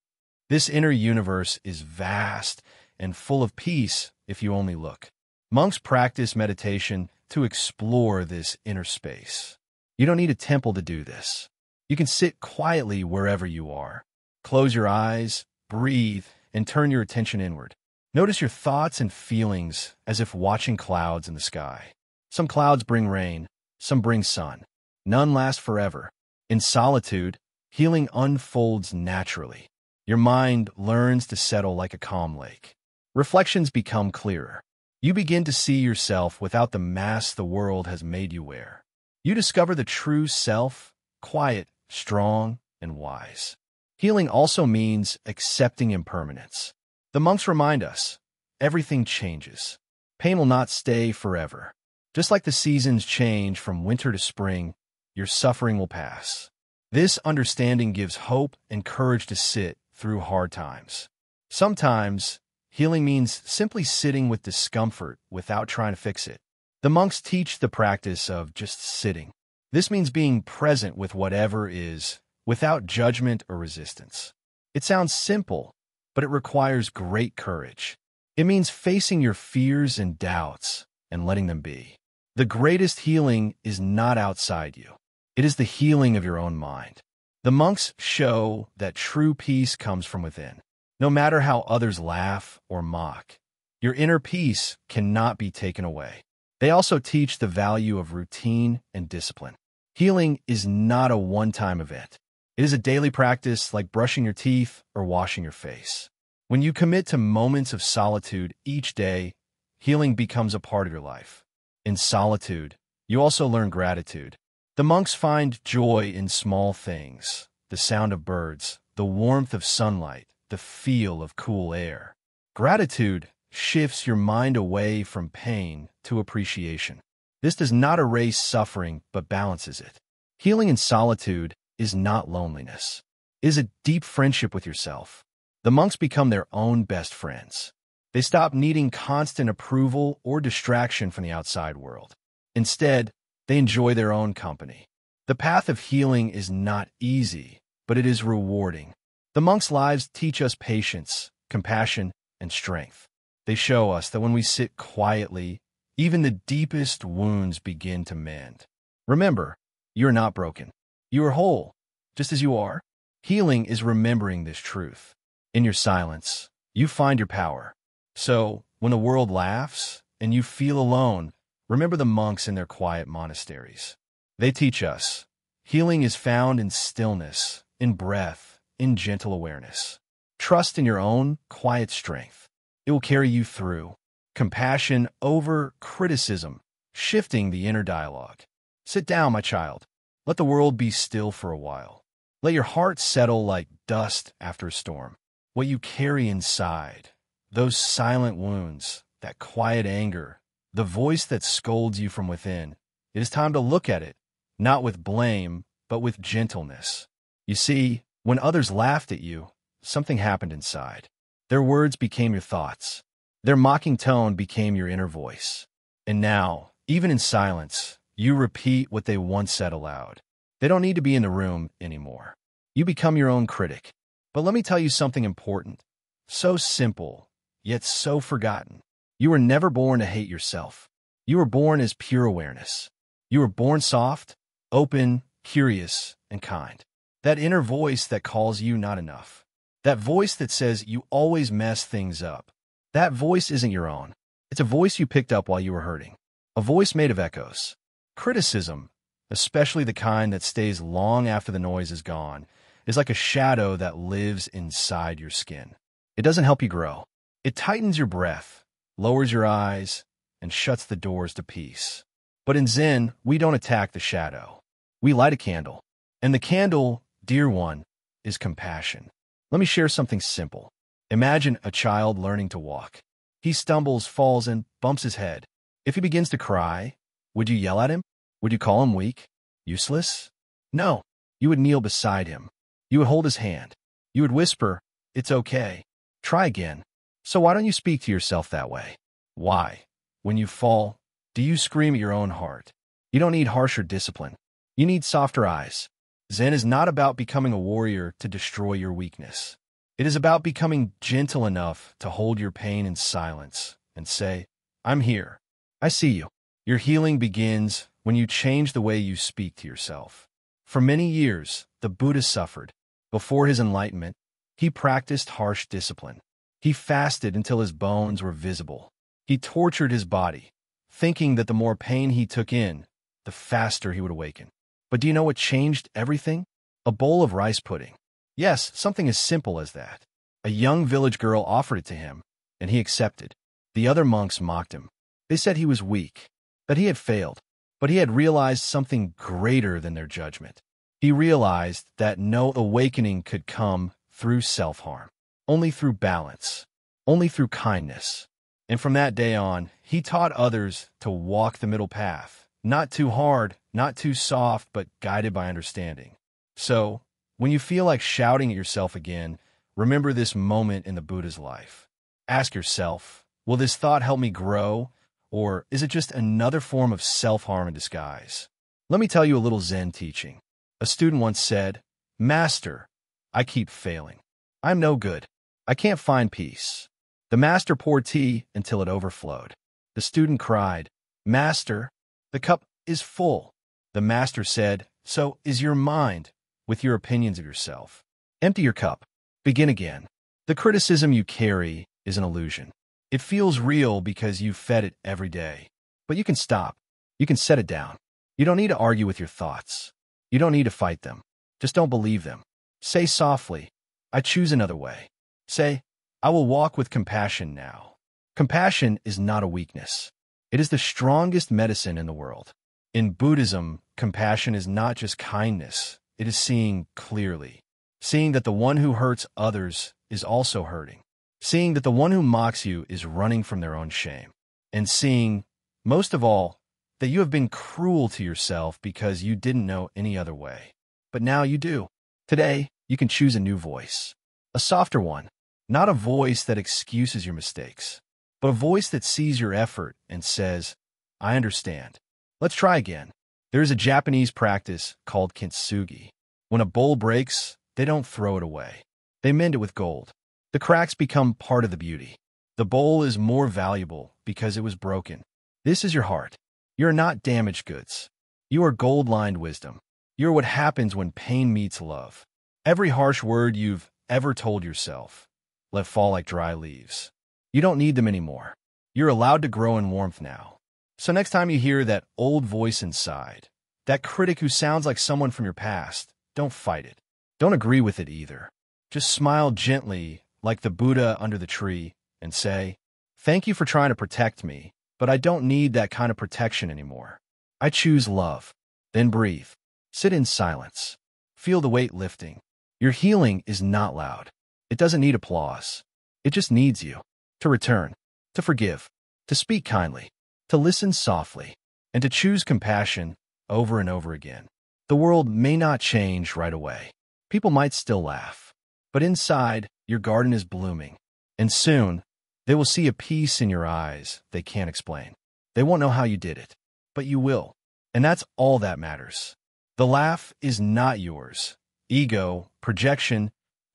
This inner universe is vast and full of peace if you only look." Monks practice meditation to explore this inner space. You don't need a temple to do this. You can sit quietly wherever you are. Close your eyes, breathe, and turn your attention inward. Notice your thoughts and feelings as if watching clouds in the sky. Some clouds bring rain, some bring sun. None last forever. In solitude, healing unfolds naturally. Your mind learns to settle like a calm lake. Reflections become clearer. You begin to see yourself without the mask the world has made you wear. You discover the true self, quiet, strong, and wise. Healing also means accepting impermanence. The monks remind us, everything changes. Pain will not stay forever. Just like the seasons change from winter to spring, your suffering will pass. This understanding gives hope and courage to sit through hard times. Sometimes, healing means simply sitting with discomfort without trying to fix it. The monks teach the practice of just sitting. This means being present with whatever is, without judgment or resistance. It sounds simple, but it requires great courage. It means facing your fears and doubts and letting them be. The greatest healing is not outside you. It is the healing of your own mind. The monks show that true peace comes from within. No matter how others laugh or mock, your inner peace cannot be taken away. They also teach the value of routine and discipline. Healing is not a one-time event. It is a daily practice like brushing your teeth or washing your face. When you commit to moments of solitude each day, healing becomes a part of your life. In solitude, you also learn gratitude. The monks find joy in small things, the sound of birds, the warmth of sunlight, the feel of cool air. Gratitude shifts your mind away from pain to appreciation. This does not erase suffering, but balances it. Healing in solitude is not loneliness. It is a deep friendship with yourself. The monks become their own best friends. They stop needing constant approval or distraction from the outside world. Instead, they enjoy their own company. The path of healing is not easy, but it is rewarding. The monks' lives teach us patience, compassion, and strength. They show us that when we sit quietly, even the deepest wounds begin to mend. Remember, you are not broken. You are whole, just as you are. Healing is remembering this truth. In your silence, you find your power. So, when the world laughs and you feel alone, remember the monks in their quiet monasteries. They teach us, healing is found in stillness, in breath, in gentle awareness. Trust in your own quiet strength. It will carry you through. Compassion over criticism, shifting the inner dialogue. Sit down, my child. Let the world be still for a while. Let your heart settle like dust after a storm. What you carry inside, those silent wounds, that quiet anger, the voice that scolds you from within. It is time to look at it, not with blame, but with gentleness. You see, when others laughed at you, something happened inside. Their words became your thoughts. Their mocking tone became your inner voice. And now, even in silence, you repeat what they once said aloud. They don't need to be in the room anymore. You become your own critic. But let me tell you something important. So simple, yet so forgotten. You were never born to hate yourself. You were born as pure awareness. You were born soft, open, curious, and kind. That inner voice that calls you not enough. That voice that says you always mess things up. That voice isn't your own. It's a voice you picked up while you were hurting. A voice made of echoes. Criticism, especially the kind that stays long after the noise is gone, is like a shadow that lives inside your skin. It doesn't help you grow. It tightens your breath, lowers your eyes, and shuts the doors to peace. But in Zen, we don't attack the shadow. We light a candle. And the candle, dear one, is compassion. Let me share something simple. Imagine a child learning to walk. He stumbles, falls, and bumps his head. If he begins to cry, would you yell at him? Would you call him weak? Useless? No. You would kneel beside him. You would hold his hand. You would whisper, "It's okay. Try again." So why don't you speak to yourself that way? Why? When you fall, do you scream at your own heart? You don't need harsher discipline. You need softer eyes. Zen is not about becoming a warrior to destroy your weakness. It is about becoming gentle enough to hold your pain in silence and say, "I'm here. I see you." Your healing begins when you change the way you speak to yourself. For many years, the Buddha suffered. Before his enlightenment, he practiced harsh discipline. He fasted until his bones were visible. He tortured his body, thinking that the more pain he took in, the faster he would awaken. But do you know what changed everything? A bowl of rice pudding. Yes, something as simple as that. A young village girl offered it to him, and he accepted. The other monks mocked him. They said he was weak, that he had failed, but he had realized something greater than their judgment. He realized that no awakening could come through self-harm, only through balance, only through kindness. And from that day on, he taught others to walk the middle path, not too hard, not too soft, but guided by understanding. So, when you feel like shouting at yourself again, remember this moment in the Buddha's life. Ask yourself, will this thought help me grow, or is it just another form of self-harm in disguise? Let me tell you a little Zen teaching. A student once said, "Master, I keep failing. I'm no good. I can't find peace." The master poured tea until it overflowed. The student cried, "Master, the cup is full." The master said, "So is your mind, with your opinions of yourself. Empty your cup. Begin again." The criticism you carry is an illusion. It feels real because you fed it every day. But you can stop. You can set it down. You don't need to argue with your thoughts. You don't need to fight them. Just don't believe them. Say softly, "I choose another way." Say, "I will walk with compassion now." Compassion is not a weakness. It is the strongest medicine in the world. In Buddhism, compassion is not just kindness. It is seeing clearly. Seeing that the one who hurts others is also hurting. Seeing that the one who mocks you is running from their own shame. And seeing, most of all, that you have been cruel to yourself because you didn't know any other way. But now you do. Today, you can choose a new voice. A softer one. Not a voice that excuses your mistakes, but a voice that sees your effort and says, "I understand. Let's try again." There is a Japanese practice called kintsugi. When a bowl breaks, they don't throw it away. They mend it with gold. The cracks become part of the beauty. The bowl is more valuable because it was broken. This is your heart. You are not damaged goods. You are gold-lined wisdom. You are what happens when pain meets love. Every harsh word you've ever told yourself, let fall like dry leaves. You don't need them anymore. You're allowed to grow in warmth now. So next time you hear that old voice inside, that critic who sounds like someone from your past, don't fight it. Don't agree with it either. Just smile gently like the Buddha under the tree and say, "Thank you for trying to protect me, but I don't need that kind of protection anymore. I choose love." Then breathe. Sit in silence. Feel the weight lifting. Your healing is not loud. It doesn't need applause. It just needs you to return, to forgive, to speak kindly, to listen softly, and to choose compassion over and over again. The world may not change right away. People might still laugh. But inside, your garden is blooming. And soon, they will see a peace in your eyes they can't explain. They won't know how you did it, but you will. And that's all that matters. The laugh is not yours. Ego, projection,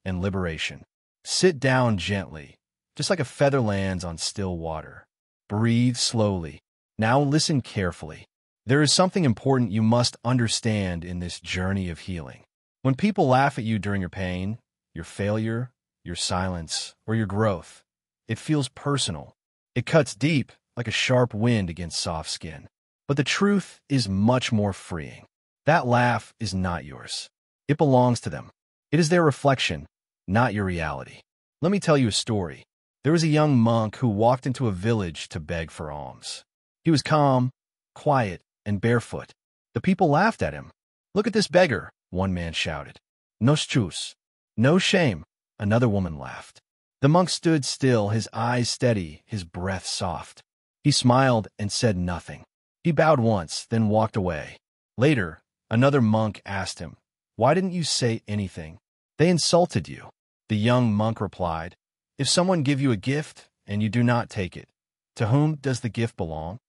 and liberation. Sit down gently, just like a feather lands on still water. Breathe slowly. Now listen carefully. There is something important you must understand in this journey of healing. When people laugh at you during your pain, your failure, your silence, or your growth, it feels personal. It cuts deep like a sharp wind against soft skin. But the truth is much more freeing. That laugh is not yours. It belongs to them. It is their reflection, not your reality. Let me tell you a story. There was a young monk who walked into a village to beg for alms. He was calm, quiet, and barefoot. The people laughed at him. "Look at this beggar," one man shouted. "No excuse. No shame," another woman laughed. The monk stood still, his eyes steady, his breath soft. He smiled and said nothing. He bowed once, then walked away. Later, another monk asked him, "Why didn't you say anything?" "They insulted you." The young monk replied, "If someone give you a gift and you do not take it, to whom does the gift belong?"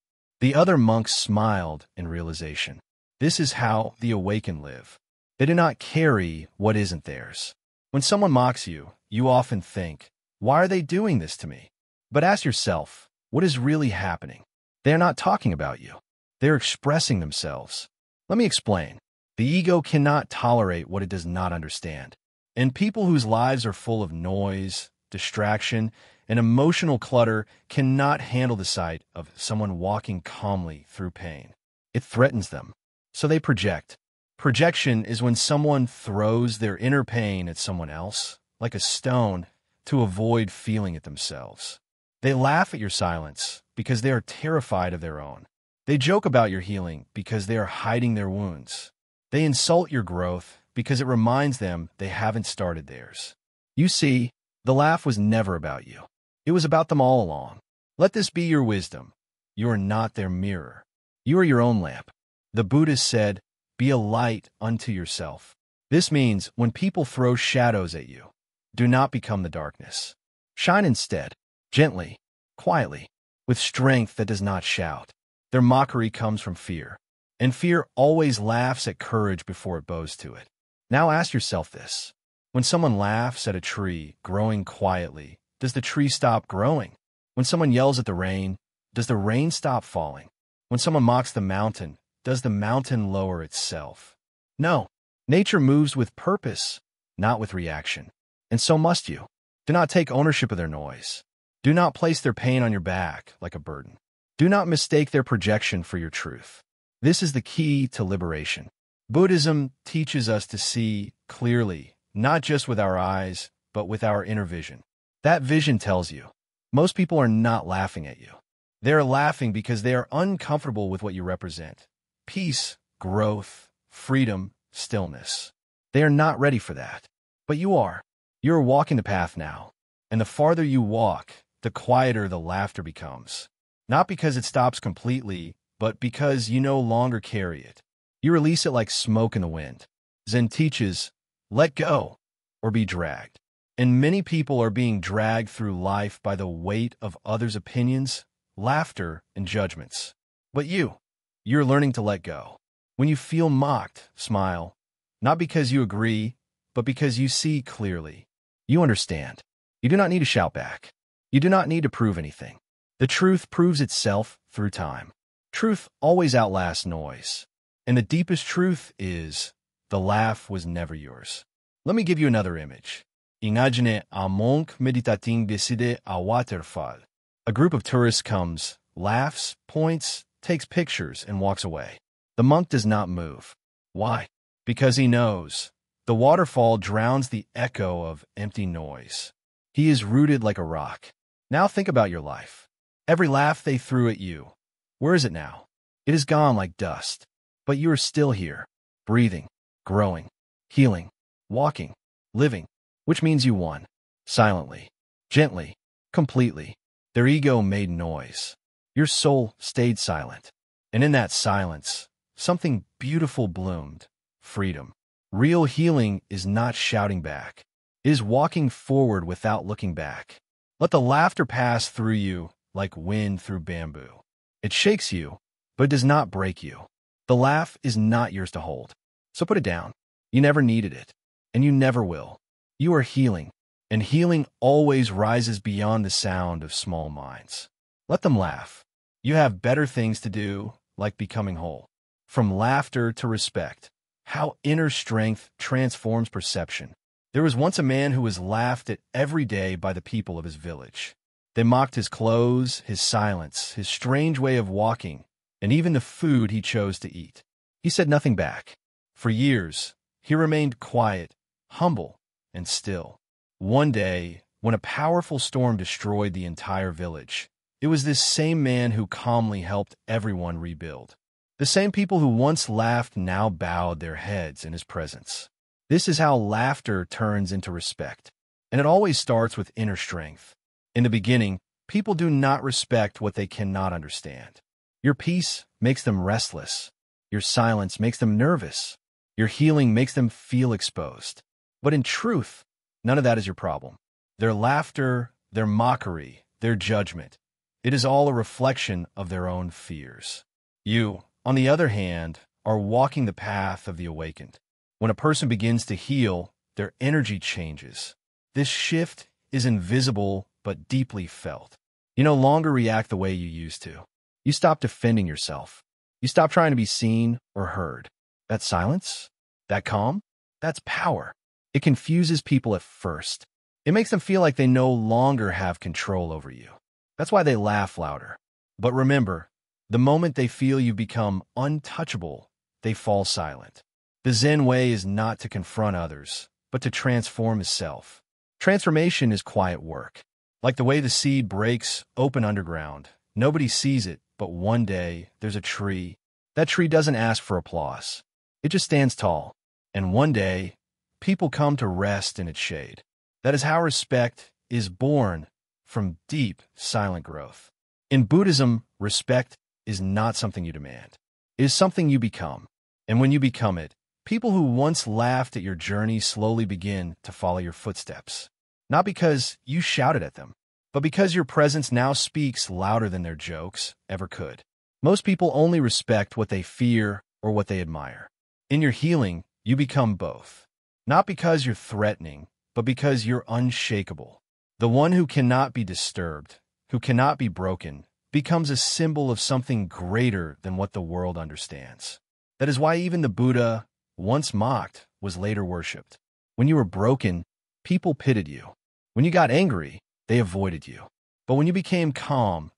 The other monks smiled in realization. This is how the awakened live. They do not carry what isn't theirs. When someone mocks you, you often think, "Why are they doing this to me?" But ask yourself, what is really happening? They are not talking about you. They are expressing themselves. Let me explain. The ego cannot tolerate what it does not understand. And people whose lives are full of noise, distraction, and emotional clutter cannot handle the sight of someone walking calmly through pain. It threatens them. So they project. Projection is when someone throws their inner pain at someone else, like a stone, to avoid feeling it themselves. They laugh at your silence because they are terrified of their own. They joke about your healing because they are hiding their wounds. They insult your growth because it reminds them they haven't started theirs. You see, the laugh was never about you. It was about them all along. Let this be your wisdom. You are not their mirror. You are your own lamp. The Buddhist said, "Be a light unto yourself." This means when people throw shadows at you, do not become the darkness. Shine instead, gently, quietly, with strength that does not shout. Their mockery comes from fear, and fear always laughs at courage before it bows to it. Now ask yourself this. When someone laughs at a tree growing quietly, does the tree stop growing? When someone yells at the rain, does the rain stop falling? When someone mocks the mountain, does the mountain lower itself? No. Nature moves with purpose, not with reaction. And so must you. Do not take ownership of their noise. Do not place their pain on your back like a burden. Do not mistake their projection for your truth. This is the key to liberation. Buddhism teaches us to see clearly, not just with our eyes, but with our inner vision. That vision tells you, most people are not laughing at you. They are laughing because they are uncomfortable with what you represent. Peace, growth, freedom, stillness. They are not ready for that. But you are. You are walking the path now. And the farther you walk, the quieter the laughter becomes. Not because it stops completely, but because you no longer carry it. You release it like smoke in the wind. Zen teaches, let go or be dragged. And many people are being dragged through life by the weight of others' opinions, laughter, and judgments. But you're learning to let go. When you feel mocked, smile, not because you agree, but because you see clearly. You understand. You do not need to shout back. You do not need to prove anything. The truth proves itself through time. Truth always outlasts noise. And the deepest truth is, the laugh was never yours. Let me give you another image. Imagine un monk méditating beside a waterfall. A group of tourists comes, laughs, points, takes pictures, and walks away. The monk does not move. Why? Because he knows. The waterfall drowns the echo of empty noise. He is rooted like a rock. Now think about your life. Every laugh they threw at you. Where is it now? It is gone like dust. But you are still here, breathing, growing, healing, walking, living, which means you won. Silently, gently, completely. Their ego made noise. Your soul stayed silent. And in that silence, something beautiful bloomed: freedom. Real healing is not shouting back. It is walking forward without looking back. Let the laughter pass through you like wind through bamboo. It shakes you, but it does not break you. The laugh is not yours to hold, so put it down. You never needed it, and you never will. You are healing, and healing always rises beyond the sound of small minds. Let them laugh. You have better things to do, like becoming whole. From laughter to respect, how inner strength transforms perception. There was once a man who was laughed at every day by the people of his village. They mocked his clothes, his silence, his strange way of walking, and even the food he chose to eat. He said nothing back. For years, he remained quiet, humble, and still. One day, when a powerful storm destroyed the entire village, it was this same man who calmly helped everyone rebuild. The same people who once laughed now bowed their heads in his presence. This is how laughter turns into respect, and it always starts with inner strength. In the beginning, people do not respect what they cannot understand. Your peace makes them restless. Your silence makes them nervous. Your healing makes them feel exposed. But in truth, none of that is your problem. Their laughter, their mockery, their judgment, it is all a reflection of their own fears. You, on the other hand, are walking the path of the awakened. When a person begins to heal, their energy changes. This shift is invisible but deeply felt. You no longer react the way you used to. You stop defending yourself. You stop trying to be seen or heard. That silence, that calm, that's power. It confuses people at first. It makes them feel like they no longer have control over you. That's why they laugh louder. But remember, the moment they feel you become untouchable, they fall silent. The Zen way is not to confront others, but to transform self. Transformation is quiet work. Like the way the seed breaks open underground. Nobody sees it, but one day there's a tree. That tree doesn't ask for applause. It just stands tall. And one day, people come to rest in its shade. That is how respect is born from deep, silent growth. In Buddhism, respect is not something you demand. It is something you become. And when you become it, people who once laughed at your journey slowly begin to follow your footsteps. Not because you shouted at them, but because your presence now speaks louder than their jokes ever could. Most people only respect what they fear or what they admire. In your healing, you become both. Not because you're threatening, but because you're unshakable. The one who cannot be disturbed, who cannot be broken, becomes a symbol of something greater than what the world understands. That is why even the Buddha, once mocked, was later worshipped. When you were broken, people pitied you. When you got angry, they avoided you. But when you became calm,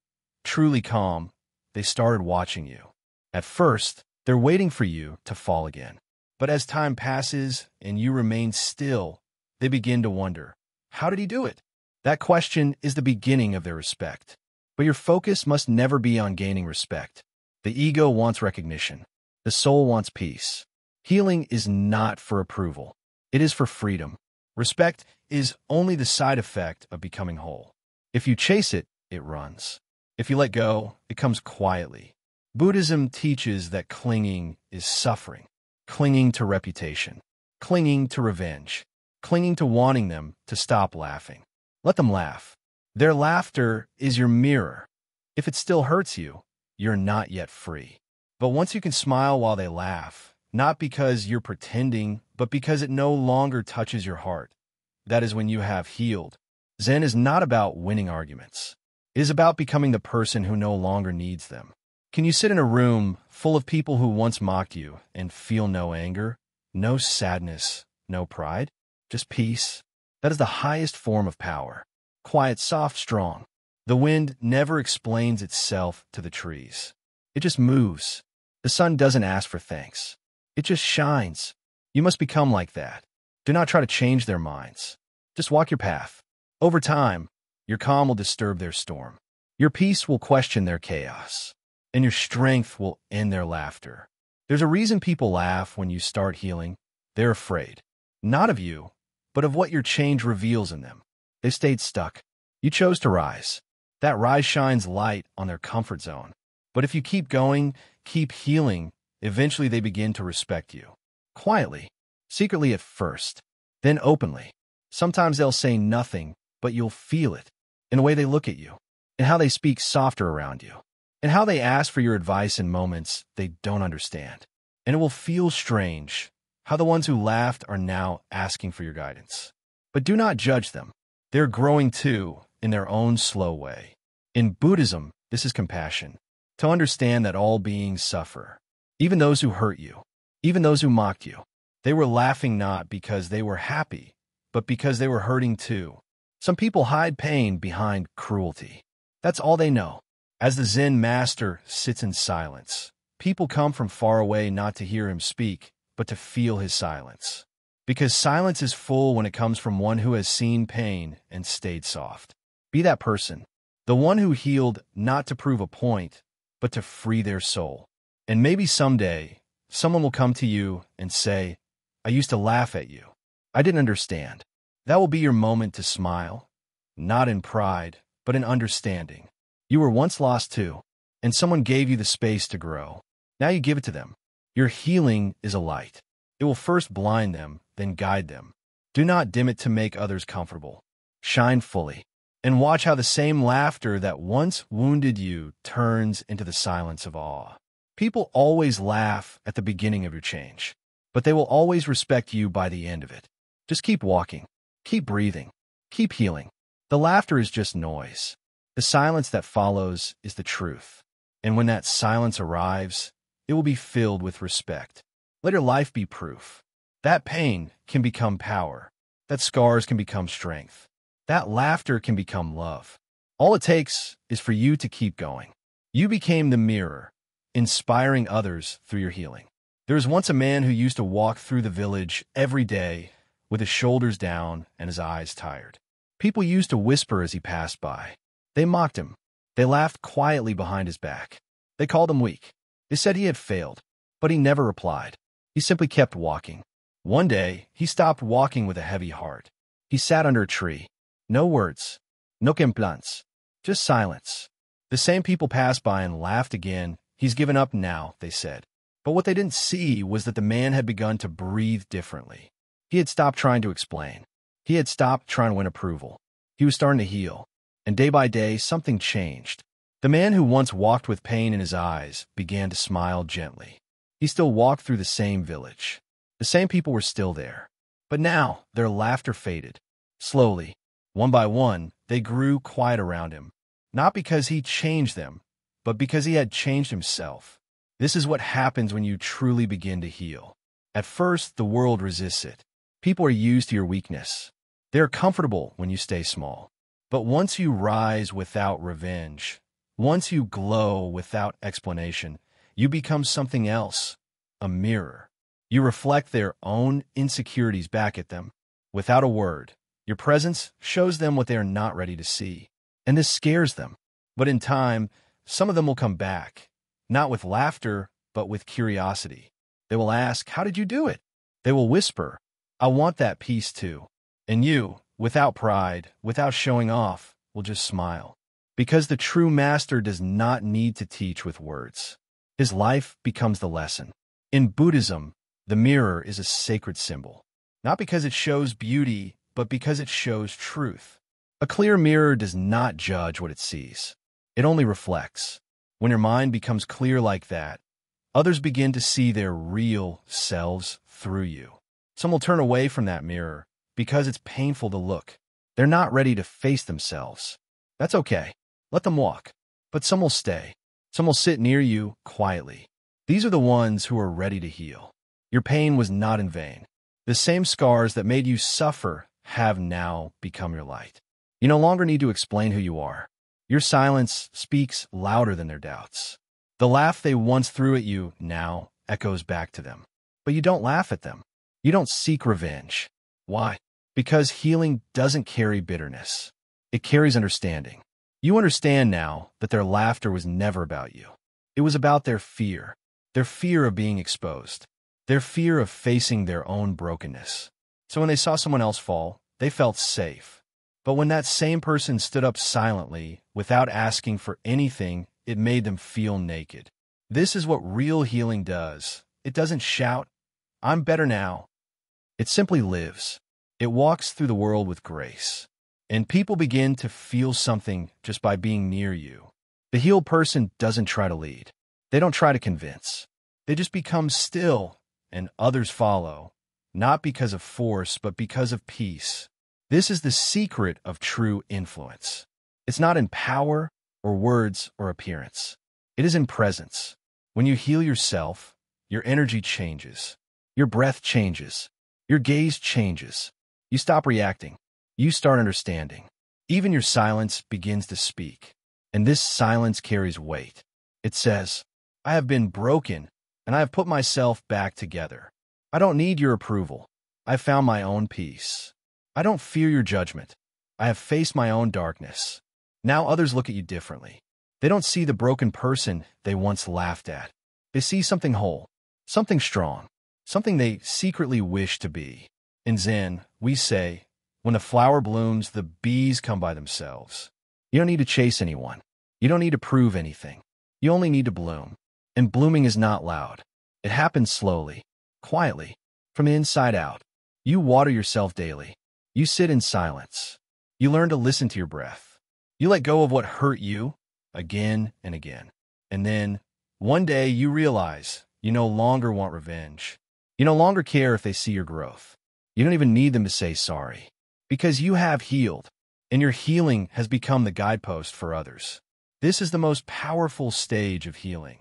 truly calm, they started watching you. At first, they're waiting for you to fall again. But as time passes and you remain still, they begin to wonder, how did he do it? That question is the beginning of their respect. But your focus must never be on gaining respect. The ego wants recognition. The soul wants peace. Healing is not for approval. It is for freedom. Respect is only the side effect of becoming whole. If you chase it, it runs. If you let go, it comes quietly. Buddhism teaches that clinging is suffering. Clinging to reputation. Clinging to revenge. Clinging to wanting them to stop laughing. Let them laugh. Their laughter is your mirror. If it still hurts you, you're not yet free. But once you can smile while they laugh, not because you're pretending, but because it no longer touches your heart, that is when you have healed. Zen is not about winning arguments. It is about becoming the person who no longer needs them. Can you sit in a room full of people who once mocked you and feel no anger, no sadness, no pride? Just peace? That is the highest form of power. Quiet, soft, strong. The wind never explains itself to the trees. It just moves. The sun doesn't ask for thanks. It just shines. You must become like that. Do not try to change their minds. Just walk your path. Over time, your calm will disturb their storm. Your peace will question their chaos. And your strength will end their laughter. There's a reason people laugh when you start healing. They're afraid. Not of you, but of what your change reveals in them. They stayed stuck. You chose to rise. That rise shines light on their comfort zone. But if you keep going, keep healing, eventually they begin to respect you. Quietly, secretly at first, then openly. Sometimes they'll say nothing, but you'll feel it in the way they look at you, in how they speak softer around you, and how they ask for your advice in moments they don't understand. And it will feel strange how the ones who laughed are now asking for your guidance. But do not judge them. They're growing too, in their own slow way. In Buddhism, this is compassion, to understand that all beings suffer, even those who hurt you, even those who mocked you. They were laughing not because they were happy, but because they were hurting too. Some people hide pain behind cruelty. That's all they know. As the Zen Master sits in silence, people come from far away not to hear him speak, but to feel his silence. Because silence is full when it comes from one who has seen pain and stayed soft. Be that person, the one who healed not to prove a point, but to free their soul. And maybe someday, someone will come to you and say, I used to laugh at you. I didn't understand. That will be your moment to smile, not in pride, but in understanding. You were once lost too, and someone gave you the space to grow. Now you give it to them. Your healing is a light. It will first blind them, then guide them. Do not dim it to make others comfortable. Shine fully, and watch how the same laughter that once wounded you turns into the silence of awe. People always laugh at the beginning of your change, but they will always respect you by the end of it. Just keep walking, keep breathing, keep healing. The laughter is just noise. The silence that follows is the truth. And when that silence arrives, it will be filled with respect. Let your life be proof. That pain can become power. That scars can become strength. That laughter can become love. All it takes is for you to keep going. You became the mirror, inspiring others through your healing. There was once a man who used to walk through the village every day with his shoulders down and his eyes tired. People used to whisper as he passed by. They mocked him. They laughed quietly behind his back. They called him weak. They said he had failed, but he never replied. He simply kept walking. One day, he stopped walking with a heavy heart. He sat under a tree. No words, no complaints, just silence. The same people passed by and laughed again. He's given up now, they said. But what they didn't see was that the man had begun to breathe differently. He had stopped trying to explain. He had stopped trying to win approval. He was starting to heal. And day by day, something changed. The man who once walked with pain in his eyes began to smile gently. He still walked through the same village. The same people were still there. But now, their laughter faded. Slowly, one by one, they grew quiet around him. Not because he changed them, but because he had changed himself. This is what happens when you truly begin to heal. At first, the world resists it. People are used to your weakness. They are comfortable when you stay small. But once you rise without revenge, once you glow without explanation, you become something else, a mirror. You reflect their own insecurities back at them. Without a word, your presence shows them what they are not ready to see. And this scares them. But in time, some of them will come back, not with laughter, but with curiosity. They will ask, how did you do it? They will whisper, I want that peace too. And you, without pride, without showing off, will just smile. Because the true master does not need to teach with words. His life becomes the lesson. In Buddhism, the mirror is a sacred symbol. Not because it shows beauty, but because it shows truth. A clear mirror does not judge what it sees. It only reflects. When your mind becomes clear like that, others begin to see their real selves through you. Some will turn away from that mirror because it's painful to look. They're not ready to face themselves. That's okay. Let them walk. But some will stay. Some will sit near you quietly. These are the ones who are ready to heal. Your pain was not in vain. The same scars that made you suffer have now become your light. You no longer need to explain who you are. Your silence speaks louder than their doubts. The laugh they once threw at you now echoes back to them. But you don't laugh at them. You don't seek revenge. Why? Because healing doesn't carry bitterness. It carries understanding. You understand now that their laughter was never about you. It was about their fear of being exposed, their fear of facing their own brokenness. So when they saw someone else fall, they felt safe. But when that same person stood up silently, without asking for anything, it made them feel naked. This is what real healing does. It doesn't shout, "I'm better now." It simply lives. It walks through the world with grace. And people begin to feel something just by being near you. The healed person doesn't try to lead. They don't try to convince. They just become still, and others follow, not because of force, but because of peace. This is the secret of true influence. It's not in power or words or appearance. It is in presence. When you heal yourself, your energy changes. Your breath changes. Your gaze changes. You stop reacting. You start understanding. Even your silence begins to speak. And this silence carries weight. It says, "I have been broken, and I have put myself back together. I don't need your approval. I found my own peace. I don't fear your judgment. I have faced my own darkness. Now others look at you differently. They don't see the broken person they once laughed at. They see something whole, something strong, something they secretly wish to be." In Zen, we say, when the flower blooms, the bees come by themselves. You don't need to chase anyone. You don't need to prove anything. You only need to bloom. And blooming is not loud. It happens slowly, quietly, from the inside out. You water yourself daily. You sit in silence. You learn to listen to your breath. You let go of what hurt you again and again. And then, one day, you realize you no longer want revenge. You no longer care if they see your growth. You don't even need them to say sorry. Because you have healed, and your healing has become the guidepost for others. This is the most powerful stage of healing.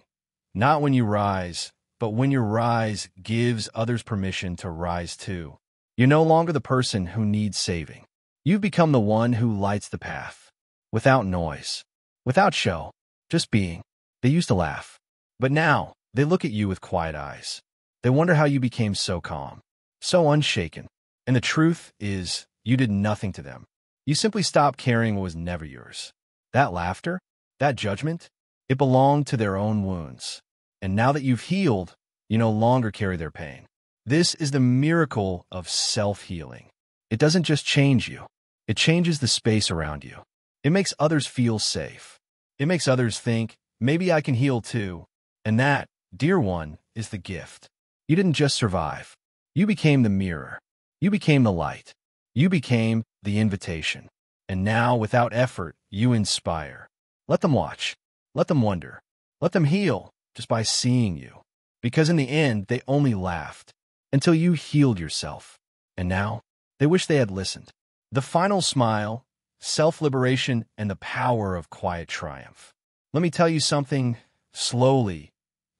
Not when you rise, but when your rise gives others permission to rise too. You're no longer the person who needs saving. You've become the one who lights the path. Without noise. Without show. Just being. They used to laugh. But now, they look at you with quiet eyes. They wonder how you became so calm. So unshaken. And the truth is, you did nothing to them. You simply stopped carrying what was never yours. That laughter, that judgment, it belonged to their own wounds. And now that you've healed, you no longer carry their pain. This is the miracle of self-healing. It doesn't just change you. It changes the space around you. It makes others feel safe. It makes others think, maybe I can heal too. And that, dear one, is the gift. You didn't just survive. You became the mirror. You became the light. You became the invitation. And now, without effort, you inspire. Let them watch. Let them wonder. Let them heal just by seeing you. Because in the end, they only laughed until you healed yourself. And now, they wish they had listened. The final smile, self-liberation, and the power of quiet triumph. Let me tell you something slowly,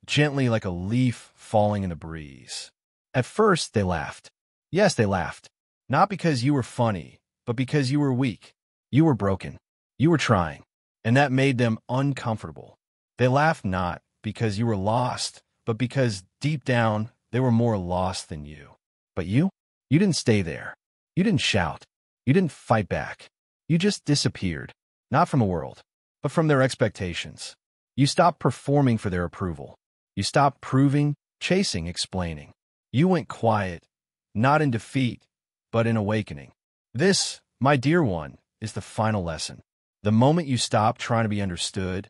gently like a leaf falling in the breeze. At first, they laughed. Yes, they laughed. Not because you were funny, but because you were weak. You were broken. You were trying. And that made them uncomfortable. They laughed not because you were lost, but because deep down, they were more lost than you. But you didn't stay there. You didn't shout. You didn't fight back. You just disappeared. Not from the world, but from their expectations. You stopped performing for their approval. You stopped proving, chasing, explaining. You went quiet, not in defeat, but in awakening. This, my dear one, is the final lesson. The moment you stop trying to be understood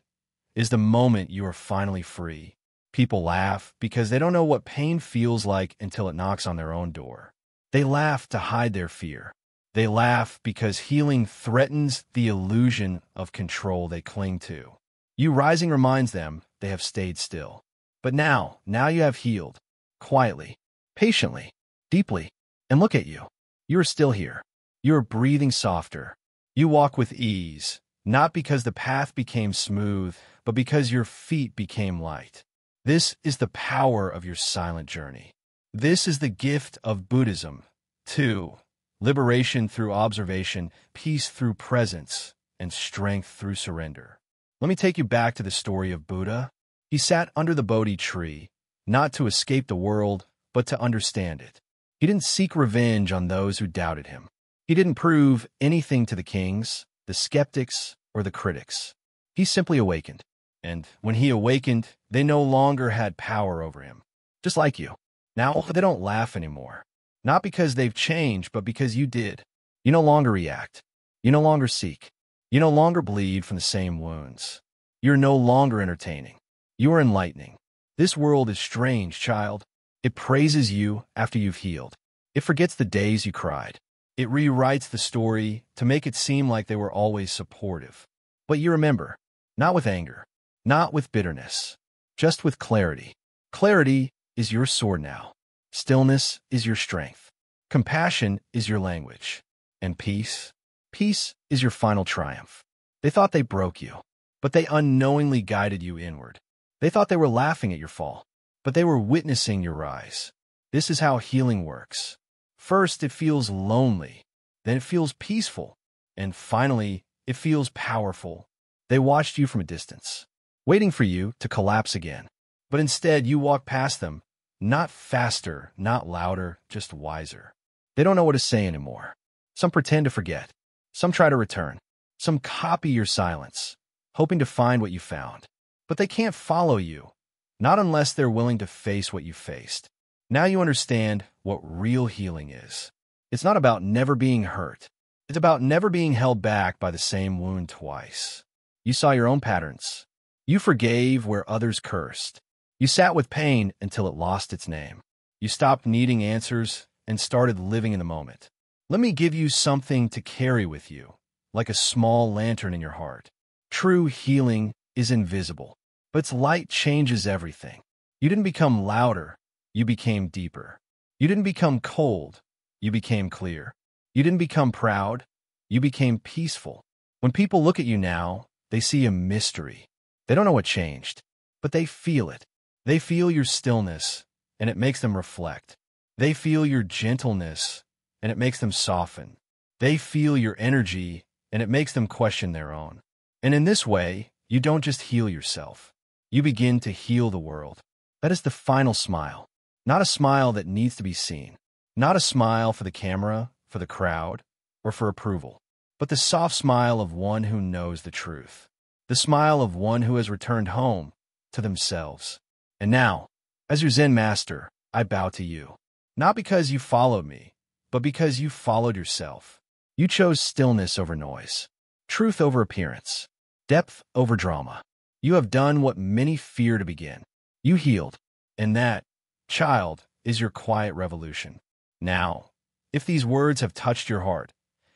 is the moment you are finally free. People laugh because they don't know what pain feels like until it knocks on their own door. They laugh to hide their fear. They laugh because healing threatens the illusion of control they cling to. You rising reminds them they have stayed still. But now you have healed. Quietly, patiently, deeply. And look at you. You are still here. You are breathing softer. You walk with ease, not because the path became smooth, but because your feet became light. This is the power of your silent journey. This is the gift of Buddhism, too. Liberation through observation, peace through presence, and strength through surrender. Let me take you back to the story of Buddha. He sat under the Bodhi tree, not to escape the world, but to understand it. He didn't seek revenge on those who doubted him. He didn't prove anything to the kings, the skeptics, or the critics. He simply awakened. And when he awakened, they no longer had power over him. Just like you. Now they don't laugh anymore. Not because they've changed, but because you did. You no longer react. You no longer seek. You no longer bleed from the same wounds. You're no longer entertaining. You are enlightening. This world is strange, child. It praises you after you've healed. It forgets the days you cried. It rewrites the story to make it seem like they were always supportive. But you remember, not with anger, not with bitterness, just with clarity. Clarity is your sword now. Stillness is your strength. Compassion is your language. And peace? Peace is your final triumph. They thought they broke you, but they unknowingly guided you inward. They thought they were laughing at your fall, but they were witnessing your rise. This is how healing works. First, it feels lonely. Then it feels peaceful. And finally, it feels powerful. They watched you from a distance, waiting for you to collapse again. But instead, you walk past them, not faster, not louder, just wiser. They don't know what to say anymore. Some pretend to forget. Some try to return. Some copy your silence, hoping to find what you found. But they can't follow you, not unless they're willing to face what you faced. Now you understand what real healing is. It's not about never being hurt. It's about never being held back by the same wound twice. You saw your own patterns. You forgave where others cursed. You sat with pain until it lost its name. You stopped needing answers and started living in the moment. Let me give you something to carry with you, like a small lantern in your heart. True healing is invisible, but its light changes everything. You didn't become louder. You became deeper. You didn't become cold. You became clear. You didn't become proud. You became peaceful. When people look at you now, they see a mystery. They don't know what changed, but they feel it. They feel your stillness, and it makes them reflect. They feel your gentleness, and it makes them soften. They feel your energy, and it makes them question their own. And in this way, you don't just heal yourself. You begin to heal the world. That is the final smile. Not a smile that needs to be seen. Not a smile for the camera, for the crowd, or for approval. But the soft smile of one who knows the truth. The smile of one who has returned home to themselves. And now, as your Zen Master, I bow to you. Not because you followed me, but because you followed yourself. You chose stillness over noise, truth over appearance, depth over drama. You have done what many fear to begin. You healed, and that, child, is your quiet revolution. Now, if these words have touched your heart,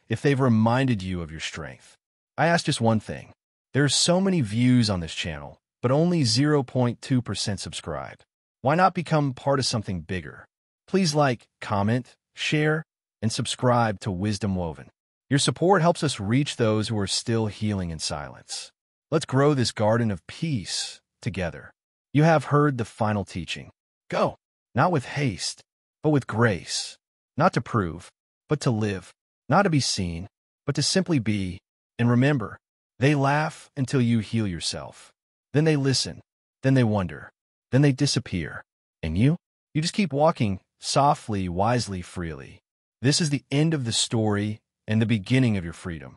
if they've reminded you of your strength, I ask just one thing. There are so many views on this channel, but only 0.2% subscribe. Why not become part of something bigger? Please like, comment, share, and subscribe to Wisdom Woven. Your support helps us reach those who are still healing in silence. Let's grow this garden of peace together. You have heard the final teaching. Go, not with haste, but with grace. Not to prove, but to live. Not to be seen, but to simply be. And remember, they laugh until you heal yourself. Then they listen. Then they wonder. Then they disappear. And you? You just keep walking softly, wisely, freely. This is the end of the story and the beginning of your freedom.